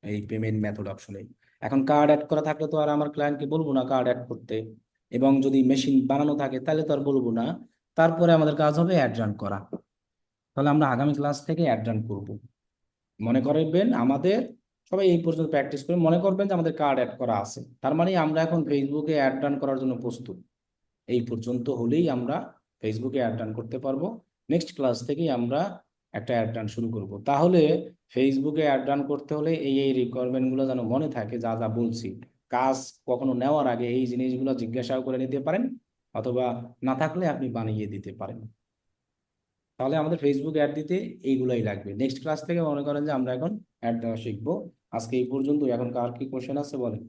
S1: এই পেমেন্ট মেথড অপশনে। এখন কার্ড অ্যাড করা থাকলে তো আর আমার ক্লায়েন্টকে বলবো না কার্ড অ্যাড করতে, এবং যদি মেশিন বানানো থাকে তাহলে তো আর বলবো না। তারপরে আমাদের কাজ হবে অ্যাড রান করা। তাহলে আমরা আগামী ক্লাস থেকে অ্যাড রান করবো। মনে করবেন আমাদের সবাই এই পর্যন্ত প্র্যাকটিস করে মনে করবেন যে আমাদের কার্ড অ্যাড করা আছে, তার মানে আমরা এখন ফেসবুকে অ্যাড রান করার জন্য প্রস্তুত। এই পর্যন্ত হলেই আমরা ফেসবুকে অ্যাড রান করতে পারবো। নেক্সট ক্লাস থেকেই আমরা একটা অ্যাড রান শুরু করব। তাহলে ফেসবুকে অ্যাড রান করতে হলে এই রিকোয়ারমেন্টগুলো যেন মনে থাকে, যা যা বলছি। কাজ কখনো নেওয়ার আগে এই জিনিসগুলো জিজ্ঞাসাও করে নিতে পারেন, অথবা না থাকলে আপনি বানিয়ে দিতে পারেন। তাহলে আমাদের ফেসবুক অ্যাড দিতে এইগুলাই লাগবে। নেক্সট ক্লাস থেকে মনে করেন যে আমরা এখন অ্যাড দেওয়া শিখবো। আজকে এই পর্যন্ত, এখন কার কি কোশ্চেন আছে বলেন।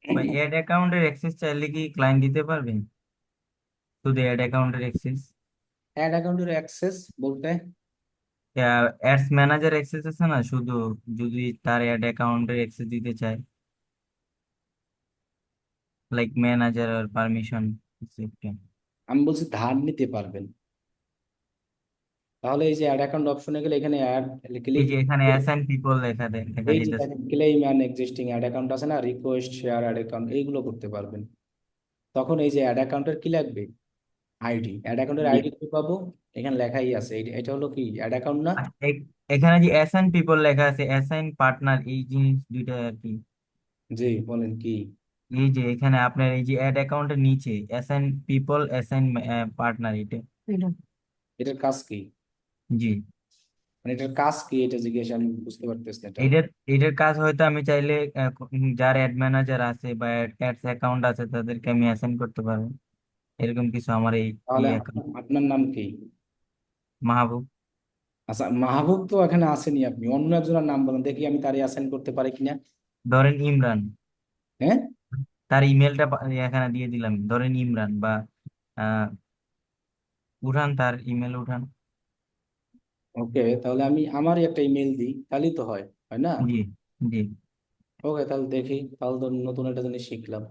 S9: ভাই অ্যাড অ্যাকাউন্টের অ্যাক্সেস চাইলে কি ক্লায়েন্ট দিতে পারবেন? শুধু অ্যাড অ্যাকাউন্টের অ্যাক্সেস,
S1: অ্যাড অ্যাকাউন্টের অ্যাক্সেস বলতে?
S9: অ্যাডস ম্যানেজার অ্যাক্সেস আছে না, শুধু যদি তার অ্যাড অ্যাকাউন্টের অ্যাক্সেস দিতে চায়, লাইক ম্যানেজার আর পারমিশন।
S1: আমি বলছি ধার নিতে পারবেন। তাহলে এই যে অ্যাড অ্যাকাউন্ট অপশনে গেলে এখানে অ্যাড
S9: এই
S1: ক্লিক,
S9: যে এখানে অ্যাসাইন পিপল দেখা
S1: এই যে
S9: যেতেছে।
S1: Claim and existing ad account আছে না, রিকোয়েস্ট শেয়ার অ্যাড অ্যাকাউন্ট, এইগুলো করতে পারবেন। তখন এই যে অ্যাড অ্যাকাউন্টের কি লাগবে, আইডি। অ্যাড অ্যাকাউন্টের
S9: জি।
S1: আইডি কি পাবো? এখানে লেখাই আছে, এটা হলো কি অ্যাড অ্যাকাউন্ট না?
S9: আচ্ছা, এখানে যে অ্যাসাইন পিপল লেখা আছে, অ্যাসাইন পার্টনার, এই জিনিস দুইটা আর কি।
S1: জি বলেন কি?
S9: এই যে এখানে আপনার এই যে অ্যাড অ্যাকাউন্টের নিচে অ্যাসাইন পিপল, অ্যাসাইন পার্টনার, এটা।
S6: এটা
S1: এটার কাজ কি?
S9: জি।
S1: মানে এটার কাজ কি এটা জিজ্ঞেস, আমি বুঝতে পারতেছি না এটা।
S9: এটার এটার কাজ হয়তো আমি চাইলে যার অ্যাড ম্যানেজার আছে বা অ্যাডস অ্যাকাউন্ট আছে তাদেরকে আমি অ্যাসাইন করতে পারবো, এরকম কিছু আমার এই
S1: তাহলে
S9: অ্যাকাউন্ট।
S1: আপনার নাম কি?
S9: মাহবুব।
S1: আচ্ছা, মাহবুব তো এখানে আসেনি, আপনি অন্য একজনের নাম বলেন দেখি আমি তারই অ্যাসাইন করতে পারি কিনা।
S9: ধরেন ইমরান,
S1: হ্যাঁ,
S9: তার ইমেলটা এখানে দিয়ে দিলাম, ধরেন ইমরান বা আহ উঠান, তার ইমেল উঠান।
S1: ওকে, তাহলে আমি আমারই একটা ইমেল দিই, তাহলেই তো হয়, হয় না?
S9: জি। জি।
S1: ওকে, তাহলে দেখি, তাহলে তো নতুন একটা জিনিস শিখলাম।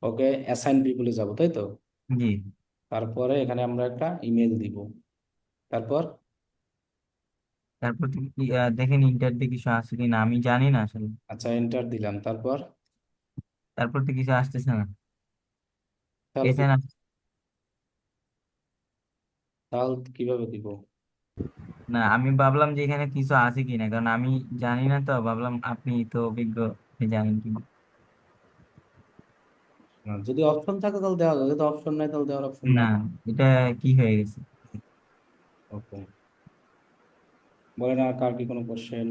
S1: ওকে, অ্যাসাইন পিপলে যাব, তাই তো?
S9: জি।
S1: তারপরে এখানে আমরা একটা ইমেল দিব, তারপর
S9: তারপর তুমি দেখেন ইন্টার দিয়ে কিছু আসছে কিনা, আমি জানি না আসলে।
S1: আচ্ছা এন্টার দিলাম, তারপর
S9: তারপর তো কিছু আসতেছে না।
S1: তাহলে
S9: এসএন
S1: তাহলে কিভাবে দিব?
S9: না, আমি ভাবলাম যে এখানে কিছু আছে কিনা, কারণ আমি জানি না, তো ভাবলাম আপনি তো অভিজ্ঞ, আপনি জানেন কিনা।
S1: না, যদি অপশন থাকে তাহলে দেওয়া যাবে, যদি অপশন নাই তাহলে দেওয়ার অপশন
S9: না,
S1: নাই।
S9: এটা কি হয়ে গেছে।
S1: ওকে, বলেন আর কার কি কোনো কোশ্চেন?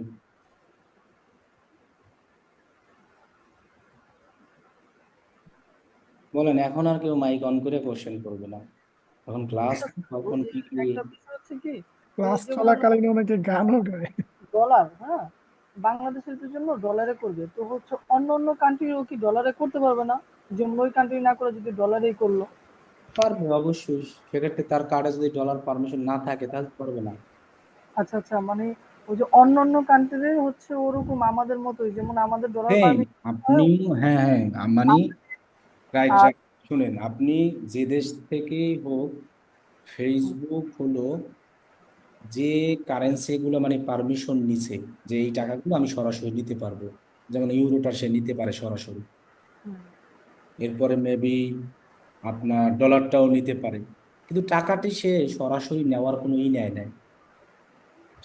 S1: বলেন, এখন আর কেউ মাইক অন করে কোশ্চেন করবে না, এখন ক্লাস
S5: আচ্ছা স্যার, ওই
S1: তখন
S5: যে
S1: কি কি
S5: একটা বিষয় হচ্ছে কি,
S6: ক্লাস
S5: যেমন আমরা
S6: চলাকালীন অনেকে গানও গায়।
S5: ডলার, হ্যাঁ, বাংলাদেশের জন্য ডলারে করবে, তো হচ্ছে অন্য অন্য কান্ট্রিও কি ডলারে করতে পারবে না? যেমন ওই কান্ট্রি না করে যদি ডলারেই করলো।
S1: পারবে অবশ্যই, সেক্ষেত্রে তার কার্ডে যদি ডলার পারমিশন না থাকে তাহলে পারবে না।
S5: আচ্ছা আচ্ছা, মানে ওই যে অন্য অন্য কান্ট্রি হচ্ছে ওরকম আমাদের মতোই, যেমন আমাদের ডলার
S1: হ্যাঁ
S5: পারমিশন
S1: আপনি, হ্যাঁ হ্যাঁ মানে রাইট
S5: আর
S1: রাইট, শুনেন, আপনি যে দেশ থেকেই হোক, ফেসবুক হলো যে কারেন্সি গুলো মানে পারমিশন নিছে যে এই টাকাগুলো আমি সরাসরি নিতে পারবো, যেমন ইউরোটা সে নিতে পারে সরাসরি, এরপরে মেবি আপনার ডলারটাও নিতে পারে, কিন্তু টাকাটি সে সরাসরি নেওয়ার কোনো নেয় না,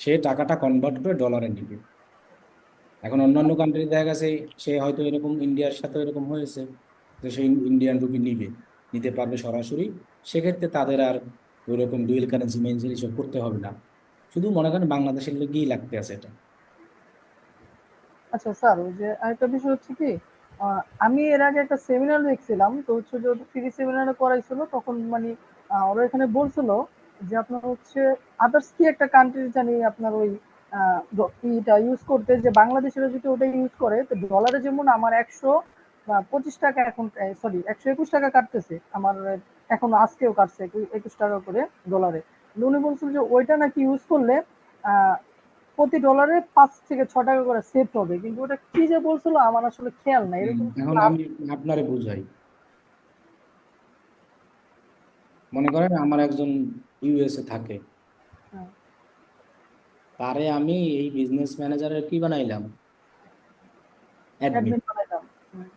S1: সে টাকাটা কনভার্ট করে ডলারে নিবে। এখন অন্যান্য কান্ট্রি দেখা গেছে সে হয়তো এরকম ইন্ডিয়ার সাথে এরকম হয়েছে যে সে ইন্ডিয়ান রুপি নিতে পারবে সরাসরি, সেক্ষেত্রে তাদের আর ওইরকম ডুয়েল কারেন্সি মেনটেন এসব করতে হবে না, শুধু মনে করেন বাংলাদেশের লেগেই লাগতে আছে এটা।
S5: আচ্ছা স্যার, ওই যে আরেকটা বিষয় হচ্ছে কি, আমি এর আগে একটা সেমিনার দেখছিলাম, তো হচ্ছে যে ফ্রি সেমিনারে করাইছিল, তখন মানে ওরা এখানে বলছিল যে আপনার হচ্ছে আদার্স কি একটা কান্ট্রি জানি আপনার ওই ইটা ইউজ করতে, যে বাংলাদেশের যদি ওটা ইউজ করে তো ডলারে যেমন আমার 125 টাকা এখন, সরি 121 টাকা কাটতেছে আমার, এখন আজকেও কাটছে 21 টাকা করে ডলারে। উনি বলছিল যে ওইটা নাকি ইউজ করলে আহ প্রতি ডলারে 5 থেকে 6 টাকা করে সেভ হবে, কিন্তু ওটা কি যে বলছিল আমার আসলে খেয়াল নাই, এরকম
S1: এখন
S5: লাভ।
S1: আমি আপনারে বুঝাই, মনে করেন আমার একজন ইউএসএ থাকে,
S5: হ্যাঁ,
S1: তারে আমি এই বিজনেস ম্যানেজারের কি বানাইলাম, অ্যাডমিন।
S5: অ্যাডমিন বানাইলাম। হুম,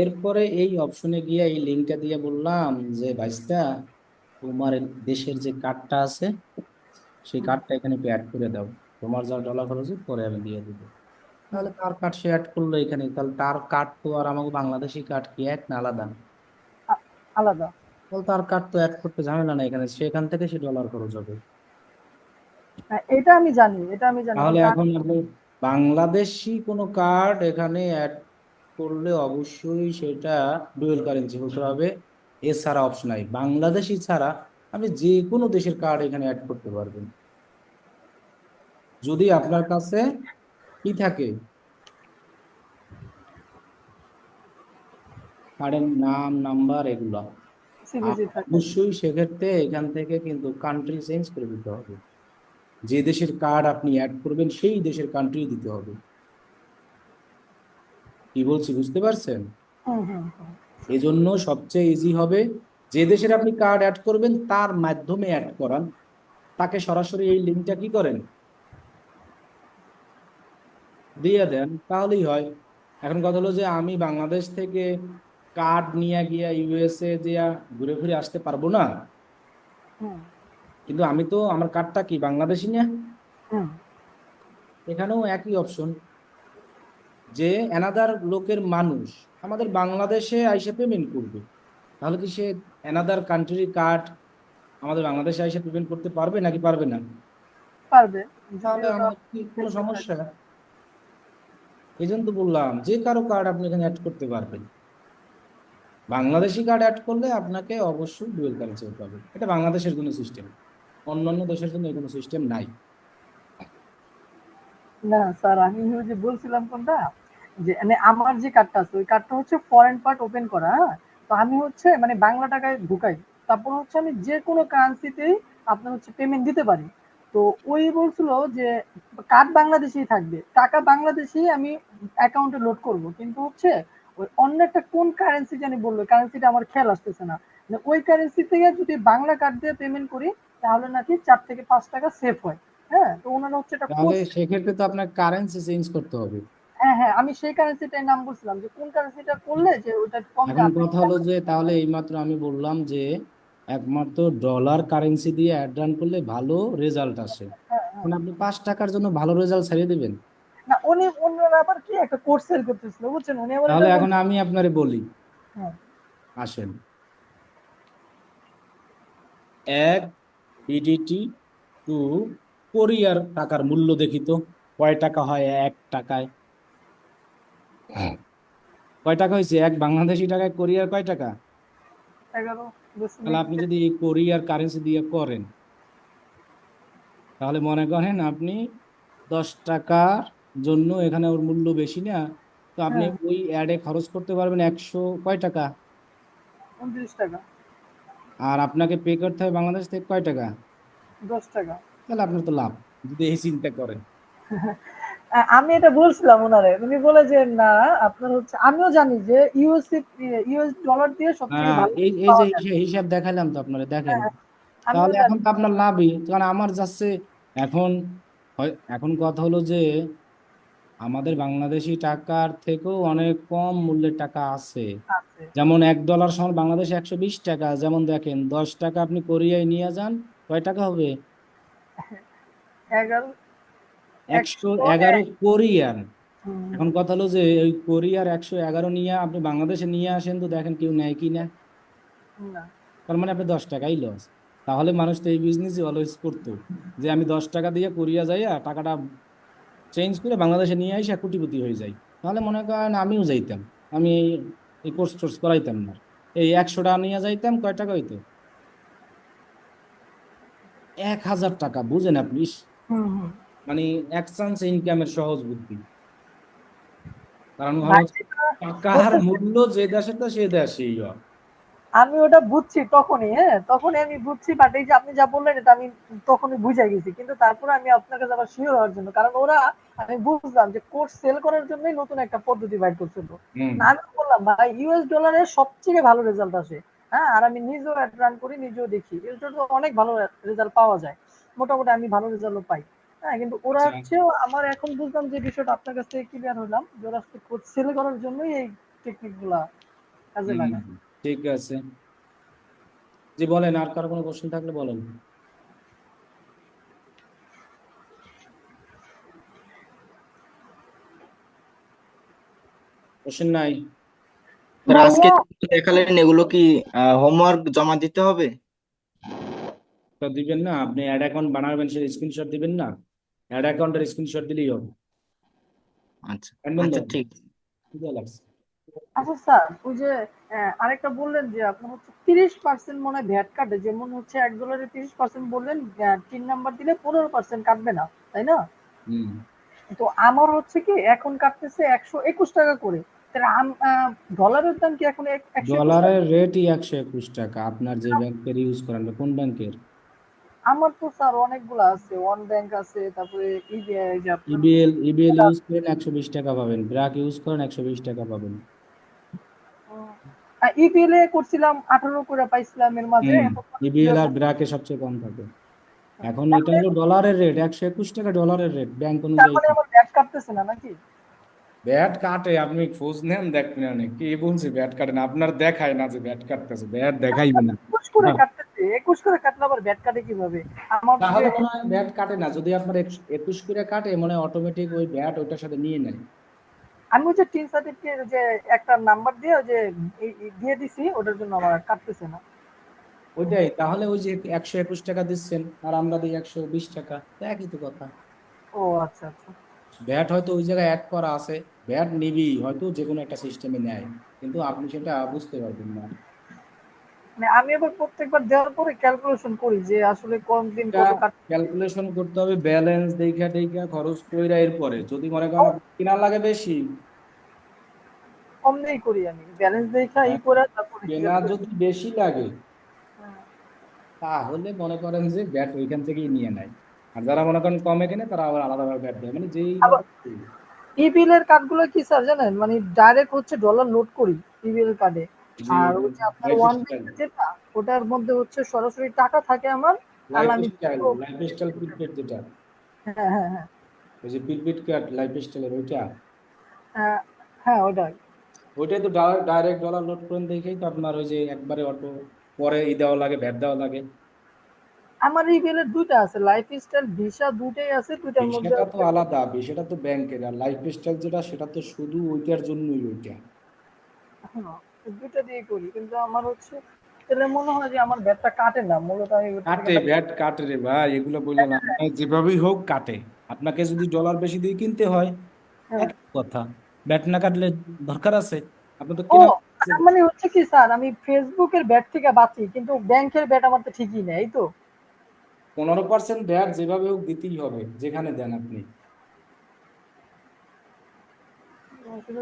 S1: এরপরে এই অপশনে গিয়ে এই লিঙ্কটা দিয়ে বললাম যে ভাইস্তা, তোমার দেশের যে কার্ডটা আছে সেই
S5: হুম।
S1: কার্ডটা এখানে একটু অ্যাড করে দাও, তোমার যা ডলার খরচ হবে পরে আমি দিয়ে দিব। তাহলে তার কার্ড সে অ্যাড করলো এখানে, তাহলে তার কার্ড তো আর আমাকে বাংলাদেশি কার্ড কি এক না আলাদা?
S5: আলাদা।
S1: তাহলে তার কার্ড তো অ্যাড করতে ঝামেলা নাই এখানে, সেখান থেকে সে ডলার খরচ হবে।
S5: হ্যাঁ, এটা আমি জানি, এটা আমি জানি,
S1: তাহলে
S5: কিন্তু
S1: এখন আপনি বাংলাদেশি কোনো কার্ড এখানে অ্যাড করলে অবশ্যই সেটা ডুয়েল কারেন্সি হতে হবে, এছাড়া অপশন নাই, বাংলাদেশি ছাড়া আপনি যে কোনো দেশের কার্ড এখানে অ্যাড করতে পারবেন, যদি আপনার কাছে কি থাকে, কার্ডের নাম নাম্বার এগুলো। আর
S5: সিবিজি থাকে।
S1: অবশ্যই সেক্ষেত্রে এখান থেকে কিন্তু কান্ট্রি চেঞ্জ করে দিতে হবে, যে দেশের কার্ড আপনি অ্যাড করবেন সেই দেশের কান্ট্রি দিতে হবে। কি বলছি বুঝতে পারছেন?
S5: হুম হুম হুম।
S1: এজন্য সবচেয়ে ইজি হবে যে দেশের আপনি কার্ড অ্যাড করবেন তার মাধ্যমে অ্যাড করান, তাকে সরাসরি এই লিঙ্কটা কি করেন, দিয়ে দেন, তাহলেই হয়। এখন কথা হলো যে আমি বাংলাদেশ থেকে কার্ড নিয়ে গিয়া ইউএসএ দিয়া ঘুরে ঘুরে আসতে পারবো না,
S5: হুম
S1: কিন্তু আমি তো আমার কার্ডটা কি বাংলাদেশি না,
S5: হুম।
S1: এখানেও একই অপশন, যে অ্যানাদার লোকের মানুষ আমাদের বাংলাদেশে আইসে পেমেন্ট করবে, তাহলে কি সে অ্যানাদার কান্ট্রির কার্ড আমাদের বাংলাদেশে আইসে পেমেন্ট করতে পারবে নাকি পারবে না?
S5: পারবে, যদি
S1: তাহলে
S5: ওটা
S1: আমার কি কোনো
S5: accept থাকে।
S1: সমস্যা? এই জন্য তো বললাম যে কারো কার্ড আপনি এখানে অ্যাড করতে পারবেন, বাংলাদেশি কার্ড অ্যাড করলে আপনাকে অবশ্যই ডুয়েল কারেন্সি হতে হবে, এটা বাংলাদেশের জন্য সিস্টেম, অন্যান্য দেশের জন্য কোনো সিস্টেম নাই।
S5: না স্যার, আমি ওই যে বলছিলাম কোনটা, যে মানে আমার যে কার্ডটা আছে ওই কার্ডটা হচ্ছে ফরেন পার্ট ওপেন করা, হ্যাঁ, তো আমি হচ্ছে মানে বাংলা টাকায় ঢুকাই, তারপর হচ্ছে আমি যে কোনো কারেন্সিতেই আপনার হচ্ছে পেমেন্ট দিতে পারি। তো ওই বলছিল যে কার্ড বাংলাদেশেই থাকবে, টাকা বাংলাদেশেই আমি অ্যাকাউন্টে লোড করব, কিন্তু হচ্ছে ওই অন্য একটা কোন কারেন্সি জানি বললো, কারেন্সিটা আমার খেয়াল আসতেছে না, যে ওই কারেন্সি থেকে যদি বাংলা কার্ড দিয়ে পেমেন্ট করি তাহলে নাকি 4 থেকে 5 টাকা সেভ হয়। হ্যাঁ, তো ওনারা হচ্ছে এটা
S1: তাহলে
S5: কোর্স।
S1: সেক্ষেত্রে তো আপনার কারেন্সি চেঞ্জ করতে হবে।
S5: হ্যাঁ হ্যাঁ, আমি সেই কারেন্সিটার নাম বলছিলাম, যে কোন কারেন্সিটা করলে যে ওটা কমবে
S1: এখন
S5: আপনি।
S1: কথা হলো যে তাহলে এইমাত্র আমি বললাম যে একমাত্র ডলার কারেন্সি দিয়ে অ্যাড রান করলে ভালো রেজাল্ট আসে,
S5: হ্যাঁ হ্যাঁ।
S1: এখন আপনি 5 টাকার জন্য ভালো রেজাল্ট ছাড়িয়ে দেবেন?
S5: না, উনি ওনারা আবার কি একটা কোর্স সেল করতেছিল বুঝছেন, উনি আবার
S1: তাহলে
S5: এটা
S1: এখন আমি আপনারে বলি,
S5: হ্যাঁ
S1: আসেন, এক ইডিটি টু কোরিয়ার টাকার মূল্য দেখি তো, কয় টাকা হয় 1 টাকায়? কয় টাকা হয়েছে 1 বাংলাদেশি টাকায়? কোরিয়ার কয় টাকা?
S5: 11
S1: তাহলে আপনি যদি এই কোরিয়ার কারেন্সি দিয়ে করেন, তাহলে মনে করেন আপনি 10 টাকার জন্য, এখানে ওর মূল্য বেশি না, তো আপনি
S5: হ্যাঁ
S1: ওই অ্যাডে খরচ করতে পারবেন 100 কয় টাকা,
S5: 29 টাকা,
S1: আর আপনাকে পে করতে হবে বাংলাদেশ থেকে কয় টাকা?
S5: 10 টাকা।
S1: তাহলে আপনার তো লাভ, যদি এই চিন্তা করেন।
S5: আমি এটা বলছিলাম ওনারে, উনি বলে যে না আপনার হচ্ছে, আমিও জানি যে ইউএস ডলার দিয়ে সব থেকে
S1: হ্যাঁ,
S5: ভালো
S1: এই এই যে
S5: পাওয়া যায়।
S1: হিসাব দেখালাম তো আপনারা, দেখেন।
S5: হ্যাঁ, আমিও
S1: তাহলে
S5: জানি।
S1: এখন তো আপনার লাভই, কারণ আমার যাচ্ছে এখন। এখন কথা হলো যে আমাদের বাংলাদেশি টাকার থেকেও অনেক কম মূল্যের টাকা আছে।
S5: আছে
S1: যেমন $1 সমান বাংলাদেশে 120 টাকা। যেমন দেখেন, 10 টাকা আপনি কোরিয়ায় নিয়ে যান, কয় টাকা হবে?
S5: 11
S1: 111 কোরিয়ান।
S5: হুম,
S1: এখন কথা হলো যে ওই কোরিয়ার 111 নিয়ে আপনি বাংলাদেশে নিয়ে আসেন, তো দেখেন কেউ নেয় কি না।
S5: না
S1: তার মানে আপনি 10 টাকাই লস। তাহলে মানুষ তো এই বিজনেসই অলওয়েজ করতো, যে আমি 10 টাকা দিয়ে কোরিয়া যাইয়া টাকাটা চেঞ্জ করে বাংলাদেশে নিয়ে এসে কোটিপতি হয়ে যাই। তাহলে মনে করেন আমিও যাইতাম, আমি এই কোর্স টোর্স করাইতাম না, এই 100 টাকা নিয়ে যাইতাম, কয় টাকা হইতো? 1000 টাকা। বুঝেন আপনি? ইস,
S5: হুম হুম
S1: মানে এক চান্স ইনকামের সহজ বুদ্ধি। কারণ হলো
S5: ভাই যেটা
S1: টাকার
S5: বলতেছে,
S1: মূল্য যে দেশে তো সে দেশেই হয়।
S5: আমি ওটা বুঝছি তখনই, হ্যাঁ তখনই আমি বুঝছি, বাট এই যে আপনি যা বললেন এটা আমি তখনই বুঝে গেছি, কিন্তু তারপরে আমি আপনার কাছে আবার শিওর হওয়ার জন্য, কারণ ওরা, আমি বুঝলাম যে কোর্স সেল করার জন্যই নতুন একটা পদ্ধতি বাইর করছিল।
S1: হুম।
S5: না আমি বললাম ভাই ইউএস ডলারের সবথেকে ভালো রেজাল্ট আসে। হ্যাঁ, আর আমি নিজেও অ্যাড রান করি, নিজেও দেখি ইউএস ডলারে অনেক ভালো রেজাল্ট পাওয়া যায়, মোটামুটি আমি ভালো রেজাল্টও পাই। হ্যাঁ, কিন্তু ওরা
S1: আচ্ছা।
S5: হচ্ছে, আমার এখন বুঝলাম যে বিষয়টা আপনার কাছ থেকে ক্লিয়ার হলাম যে ওরা কোর্স সেল করার জন্যই এই টেকনিক গুলা কাজে
S1: হুম,
S5: লাগায়।
S1: ঠিক আছে। জি বলেন, আর কারো কোনো কোশ্চেন থাকলে বলেন। কোশ্চেন নাই?
S2: স্যার আজকে
S5: ভাইয়া
S2: যেগুলো দেখালেন এগুলো কি হোমওয়ার্ক জমা দিতে হবে?
S1: তো দিবেন না, আপনি অ্যাড অ্যাকাউন্ট বানাবেন, সেই স্ক্রিনশট দিবেন না, অ্যাড অ্যাকাউন্টের স্ক্রিনশট দিলেই হবে।
S2: আচ্ছা
S1: অ্যাড বন্ধ
S2: আচ্ছা
S1: হবে।
S2: ঠিক।
S1: কি দেয়া লাগছে?
S5: আচ্ছা স্যার, ওই যে আরেকটা বললেন যে আপনার হচ্ছে 30% মনে হয় ভ্যাট কাটে, যেমন হচ্ছে $1 30% বললেন, 3 নাম্বার দিলে 15% কাটবে না, তাই না?
S1: হুম।
S5: তো আমার হচ্ছে কি এখন কাটতেছে 121 টাকা করে, তাহলে ডলারের দাম কি এখন 121 টাকা?
S1: ডলারের রেটই 121 টাকা। আপনার যে ব্যাংকের ইউজ করেন, কোন ব্যাংকের?
S5: আমার তো স্যার অনেকগুলো আছে, ওয়ান ব্যাংক আছে, তারপরে এই যে আপনার
S1: ইবিএল ইউজ করেন 120 টাকা পাবেন, ব্র্যাক ইউজ করেন 120 টাকা পাবেন।
S5: ইপিএল এ করছিলাম 18 করে পাইছিলাম এর মাঝে,
S1: হুম।
S5: এখন
S1: ইবিএল আর ব্র্যাকে সবচেয়ে কম থাকে। এখন
S5: তার
S1: এটা
S5: মানে
S1: হলো ডলারের রেট, 121 টাকা ডলারের রেট ব্যাংক
S5: তার
S1: অনুযায়ী।
S5: মানে আমার ভ্যাট কাটতেছে না নাকি?
S1: ব্যাট কাটে, আপনি খোঁজ নেন, দেখবেন অনেক। কি বলছে ব্যাট কাটে না? আপনার দেখায় না যে ব্যাট কাটতেছে, ব্যাট দেখাইবে না।
S5: 21 করে
S1: হ্যাঁ,
S5: কাটতেছে, 21 করে কাটলে আবার ভ্যাট কাটে কিভাবে? আমার যে
S1: তাহলে মনে হয় ব্যাট কাটে না। যদি আপনার 21 করে কাটে, মনে হয় অটোমেটিক ওই ব্যাট ওইটার সাথে নিয়ে নেয়।
S5: আমি ওই যে টিন সার্টিফিকেট যে একটা নাম্বার দিয়ে ওই যে দিয়ে দিছি, ওটার জন্য আমার আর কাটতেছে না।
S1: ওইটাই তাহলে, ওই যে 121 টাকা দিচ্ছেন আর আমরা দিই 120 টাকা, তো একই তো কথা।
S5: ও আচ্ছা আচ্ছা।
S1: ব্যাট হয়তো ওই জায়গায় অ্যাড করা আছে, ব্যাট নিবি হয়তো যে কোনো একটা সিস্টেমে নেয়, কিন্তু আপনি সেটা বুঝতে পারবেন না।
S5: মানে আমি আবার প্রত্যেকবার দেওয়ার পরে ক্যালকুলেশন করি যে আসলে কোন দিন
S1: এটা
S5: কত কাট।
S1: ক্যালকুলেশন করতে হবে, ব্যালেন্স দেখা দেখা খরচ কইরা, এরপরে যদি মনে করেন আপনার কিনা লাগে বেশি,
S5: কম দিয়েই করি, আমি ব্যালেন্স দেখা ই করে তারপরে
S1: কেনা
S5: ক্যালকুলেশন।
S1: যদি বেশি লাগে, তাহলে মনে করেন যে ব্যাট ওইখান থেকেই নিয়ে নেয়। আর যারা মনে করেন কমে কেনে, তারা আবার আলাদাভাবে ব্যাট দেয়, মানে যেই
S5: আবার
S1: ভাবে।
S5: ইবিএল এর কার্ডগুলো কি স্যার জানেন, মানে ডাইরেক্ট হচ্ছে ডলার লোড করি ইবিএল কার্ডে,
S1: জি,
S5: আর ওই যে আপনার
S1: লাইফ
S5: ওয়ান
S1: স্টাইল,
S5: যেটা, ওটার মধ্যে হচ্ছে সরাসরি টাকা থাকে আমার, আর আমি
S1: লাইফ স্টাইল প্রিপেড যেটা,
S5: হ্যাঁ হ্যাঁ হ্যাঁ
S1: ওই যে প্রিপেড কার্ড লাইফ স্টাইলের ওইটা,
S5: হ্যাঁ হ্যাঁ ওটাই।
S1: ওইটাই তো ডাইরেক্ট ডলার লোড করেন, দেখেই তো আপনার ওই যে একবারে অটো পরে দেওয়া লাগে, ভ্যাট দেওয়া লাগে।
S5: আমার ইবিএল এর দুইটা আছে, লাইফ স্টাইল ভিসা, দুটাই আছে, দুইটার মধ্যে
S1: বিষয়টা তো
S5: হচ্ছে
S1: আলাদা, বিষয়টা তো ব্যাংকের। আর লাইফ স্টাইল যেটা, সেটা তো শুধু ওইটার জন্যই ওইটা।
S5: হ্যাঁ, দুইটা দিয়ে করি, কিন্তু আমার হচ্ছে তাহলে মনে হয় যে আমার ব্যাটটা কাটে না, মূলত আমি
S1: কাটে, ব্যাট কাটে রে ভাই, এগুলো বললেন না, যেভাবেই হোক কাটে। আপনাকে যদি ডলার বেশি দিয়ে কিনতে হয়
S5: হ্যাঁ।
S1: এক কথা, ব্যাট না কাটলে দরকার আছে? আপনার তো
S5: ও,
S1: কেনা
S5: তার মানে হচ্ছে কি স্যার, আমি ফেসবুকের ব্যাট থেকে বাঁচি কিন্তু ব্যাংকের ব্যাট আমার তো ঠিকই নেই, এই তো?
S1: 15% ব্যাট যেভাবে হোক দিতেই হবে, যেখানে দেন আপনি।
S5: আসলে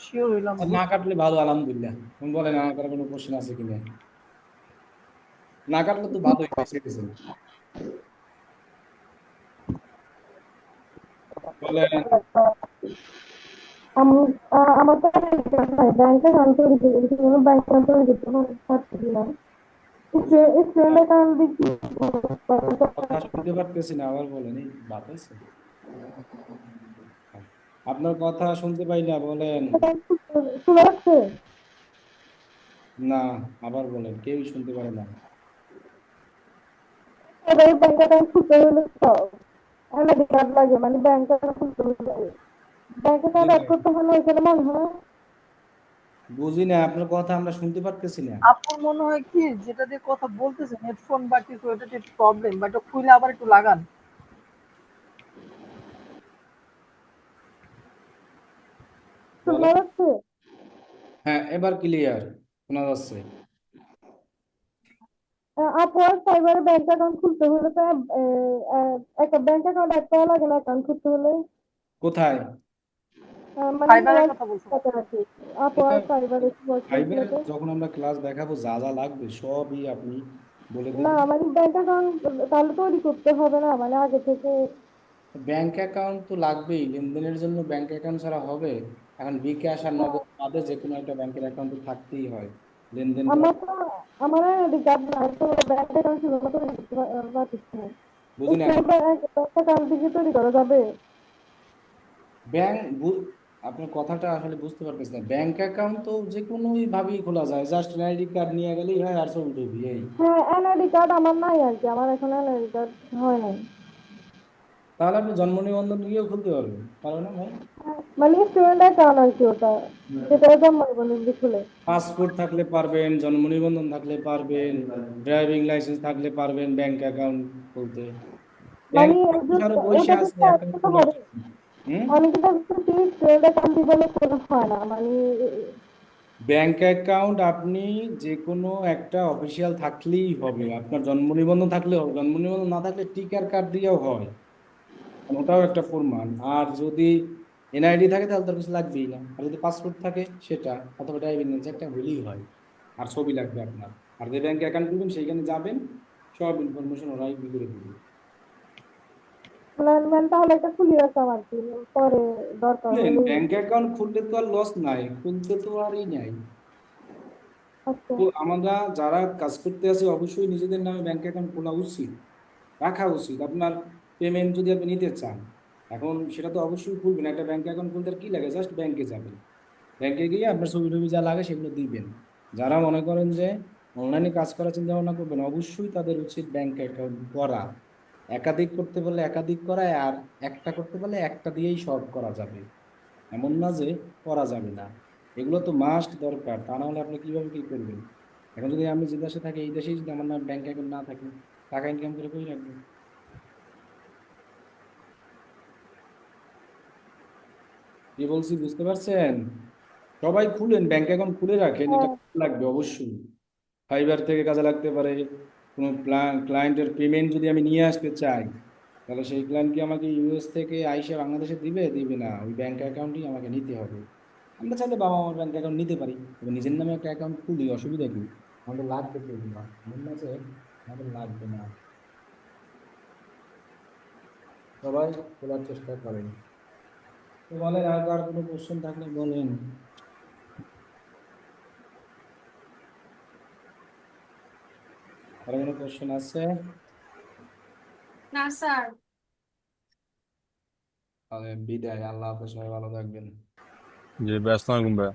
S5: শিওর হইলাম
S1: আর
S5: না।
S1: না কাটলে ভালো, আলহামদুলিল্লাহ। তুমি বলেন আমার কাছে কোনো কোশ্চেন আছে কিনা? না কাটলে তো ভালোই, বেঁচে গেছেন। বলেন।
S10: আমি আমার তো ব্যাংক অ্যাকাউন্ট তৈরি ব্যাংক অ্যাকাউন্ট তৈরি করতে পারছিলাম। স্টুডেন্ট অ্যাকাউন্ট
S1: কথা শুনতে পারতেছি না, আবার বলেন। এই বাতাসে আপনার কথা শুনতে পাই না, বলেন।
S10: শোনা যাচ্ছে?
S1: না, আবার বলেন, কেউই শুনতে পারে না।
S10: এবার ব্যাংক অ্যাকাউন্ট খুলতে হলে তো এনআইডি কার্ড লাগে, মানে ব্যাংক অ্যাকাউন্ট খুলতে হলে ব্যাংক
S1: জি
S10: অ্যাকাউন্ট
S1: না,
S10: অ্যাড করতে হলে এখানে মনে হয়
S1: বুঝি না, আপনার কথা আমরা শুনতে পারতেছি না।
S5: আপনার মনে হয় কি যেটা দিয়ে কথা বলতেছেন হেডফোন বা কিছু, এটা একটু প্রবলেম, বা এটা খুলে আবার একটু লাগান।
S10: শোনা
S1: বলেন।
S10: যাচ্ছে?
S1: হ্যাঁ, এবার ক্লিয়ার শোনা যাচ্ছে।
S10: আপনার সাইবারে ব্যাংক অ্যাকাউন্ট খুলতে হলে তো একটা ব্যাংক অ্যাকাউন্ট অ্যাড করা লাগে না অ্যাকাউন্ট খুলতে হলে?
S1: কোথায়?
S10: মানে
S5: ফাইবারের কথা বলছেন?
S10: আর কি
S1: এটা
S10: আপনার সাইবারে
S1: ফাইবার
S10: ওয়েবসাইটগুলোতে।
S1: যখন আমরা ক্লাস দেখাবো, যা যা লাগবে সবই আপনি বলে
S10: না,
S1: দেবেন।
S10: মানে ব্যাংক অ্যাকাউন্ট তাহলে তৈরি করতে হবে না, মানে আগে থেকে?
S1: ব্যাংক অ্যাকাউন্ট তো লাগবেই, লেনদেনের জন্য ব্যাংক অ্যাকাউন্ট ছাড়া হবে? এখন বিকাশ আর নগদ বাদে যে কোনো একটা ব্যাংকের অ্যাকাউন্ট থাকতেই হয় লেনদেন করার।
S10: আমার তো আমার আইডি কার্ড নাই তো, ব্যাংক অ্যাকাউন্ট সেভাবে তৈরি করতে পারতেছি না।
S1: বুঝি না।
S10: ব্যাংক অ্যাকাউন্ট দিকে তৈরি করা যাবে?
S1: ব্যাংক, আপনার কথাটা আসলে বুঝতে পারতেছি না। ব্যাংক অ্যাকাউন্ট তো যে কোনোই ভাবেই খোলা যায়, জাস্ট এনআইডি কার্ড নিয়ে গেলেই হয়, আর ছবি টবি এই।
S10: হ্যাঁ, এনআইডি কার্ড আমার নাই আর কি, আমার এখন এনআইডি কার্ড হয় নাই।
S1: তাহলে আপনি জন্ম নিবন্ধন নিয়েও খুলতে পারবেন, পারবেন না ভাই?
S10: মানে স্টুডেন্ট অ্যাকাউন্ট আর কি ওটা, যেটা জন্ম নিবন্ধন খুলে।
S1: পাসপোর্ট থাকলে পারবেন, জন্ম নিবন্ধন থাকলে পারবেন, ড্রাইভিং লাইসেন্স থাকলে পারবেন ব্যাংক অ্যাকাউন্ট খুলতে। ব্যাংক
S10: মানে
S1: আরো বৈশা
S10: ওটা
S1: আছে
S10: কিন্তু
S1: অ্যাকাউন্ট
S10: করতে
S1: খোলার
S10: হবে।
S1: জন্য। হুম।
S10: অনেকে দেখছি স্টুডেন্ট অ্যাকাউন্ট দিলে কোনো হয় না, মানে
S1: ব্যাংক অ্যাকাউন্ট আপনি যে কোনো একটা অফিসিয়াল থাকলেই হবে, আপনার জন্ম নিবন্ধন থাকলে হবে, জন্ম নিবন্ধন না থাকলে টিকার কার্ড দিয়েও হয়, ওটাও একটা প্রমাণ। আর যদি এনআইডি থাকে তাহলে তার কিছু লাগবেই না, আর যদি পাসপোর্ট থাকে সেটা, অথবা ড্রাইভিং লাইসেন্স একটা হলেই হয়। আর ছবি লাগবে আপনার। আর যে ব্যাংকে অ্যাকাউন্ট খুলবেন সেইখানে যাবেন, সব ইনফরমেশন ওরাই করে দেবে।
S10: মানে তাহলে একটা খুলে রাখতাম আর কি, পরে দরকার হলে।
S1: ব্যাংক অ্যাকাউন্ট খুললে তো আর লস নাই, খুলতে তো আরই নাই।
S10: আচ্ছা।
S1: তো আমরা যারা কাজ করতে আছি অবশ্যই নিজেদের নামে ব্যাংক অ্যাকাউন্ট খোলা উচিত, রাখা উচিত। আপনার পেমেন্ট যদি আপনি নিতে চান, এখন সেটা তো অবশ্যই খুলবেন। একটা ব্যাংক অ্যাকাউন্ট খুলতে আর কি লাগে, জাস্ট ব্যাংকে যাবেন, ব্যাংকে গিয়ে আপনার ছবি টবি যা লাগে সেগুলো দিবেন। যারা মনে করেন যে অনলাইনে কাজ করার চিন্তা ভাবনা করবেন, অবশ্যই তাদের উচিত ব্যাংক অ্যাকাউন্ট করা। একাধিক করতে পারলে একাধিক করা, আর একটা করতে পারলে একটা দিয়েই সব করা যাবে, এমন না যে করা যাবে না। এগুলো তো মাস্ট দরকার, তা না হলে আপনি কিভাবে কি করবেন? এখন যদি আমি যে দেশে থাকি, এই দেশেই যদি আমার না ব্যাংক অ্যাকাউন্ট না থাকে, টাকা ইনকাম করে কই রাখবো? কি বলছি বুঝতে পারছেন? সবাই খুলেন, ব্যাংক অ্যাকাউন্ট খুলে রাখেন, এটা
S10: হ্যাঁ,
S1: কাজে লাগবে অবশ্যই। ফাইবার থেকে কাজে লাগতে পারে। কোনো ক্লায়েন্টের পেমেন্ট যদি আমি নিয়ে আসতে চাই, তাহলে সেই ক্লায়েন্ট কি আমাকে ইউএস থেকে আইসা বাংলাদেশে দিবে? দিবে না, ওই ব্যাংক অ্যাকাউন্টই আমাকে নিতে হবে। আমরা চাইলে বাবা মার ব্যাংক অ্যাকাউন্ট নিতে পারি, তবে নিজের নামে একটা অ্যাকাউন্ট খুলি, অসুবিধা কি? আমাদের লাগবে তো এগুলো, এমন না যে আমাদের লাগবে না। সবাই খোলার চেষ্টা করেন। তো বলেন, আর কার কোনো কোশ্চেন থাকলে বলেন। আর কোনো কোশ্চেন আছে?
S8: না স্যার।
S1: তাহলে বিদায়, আল্লাহ হাফেজ, সবাই ভালো থাকবেন।
S4: জি ভাই, আসসালামু আলাইকুম ভাই।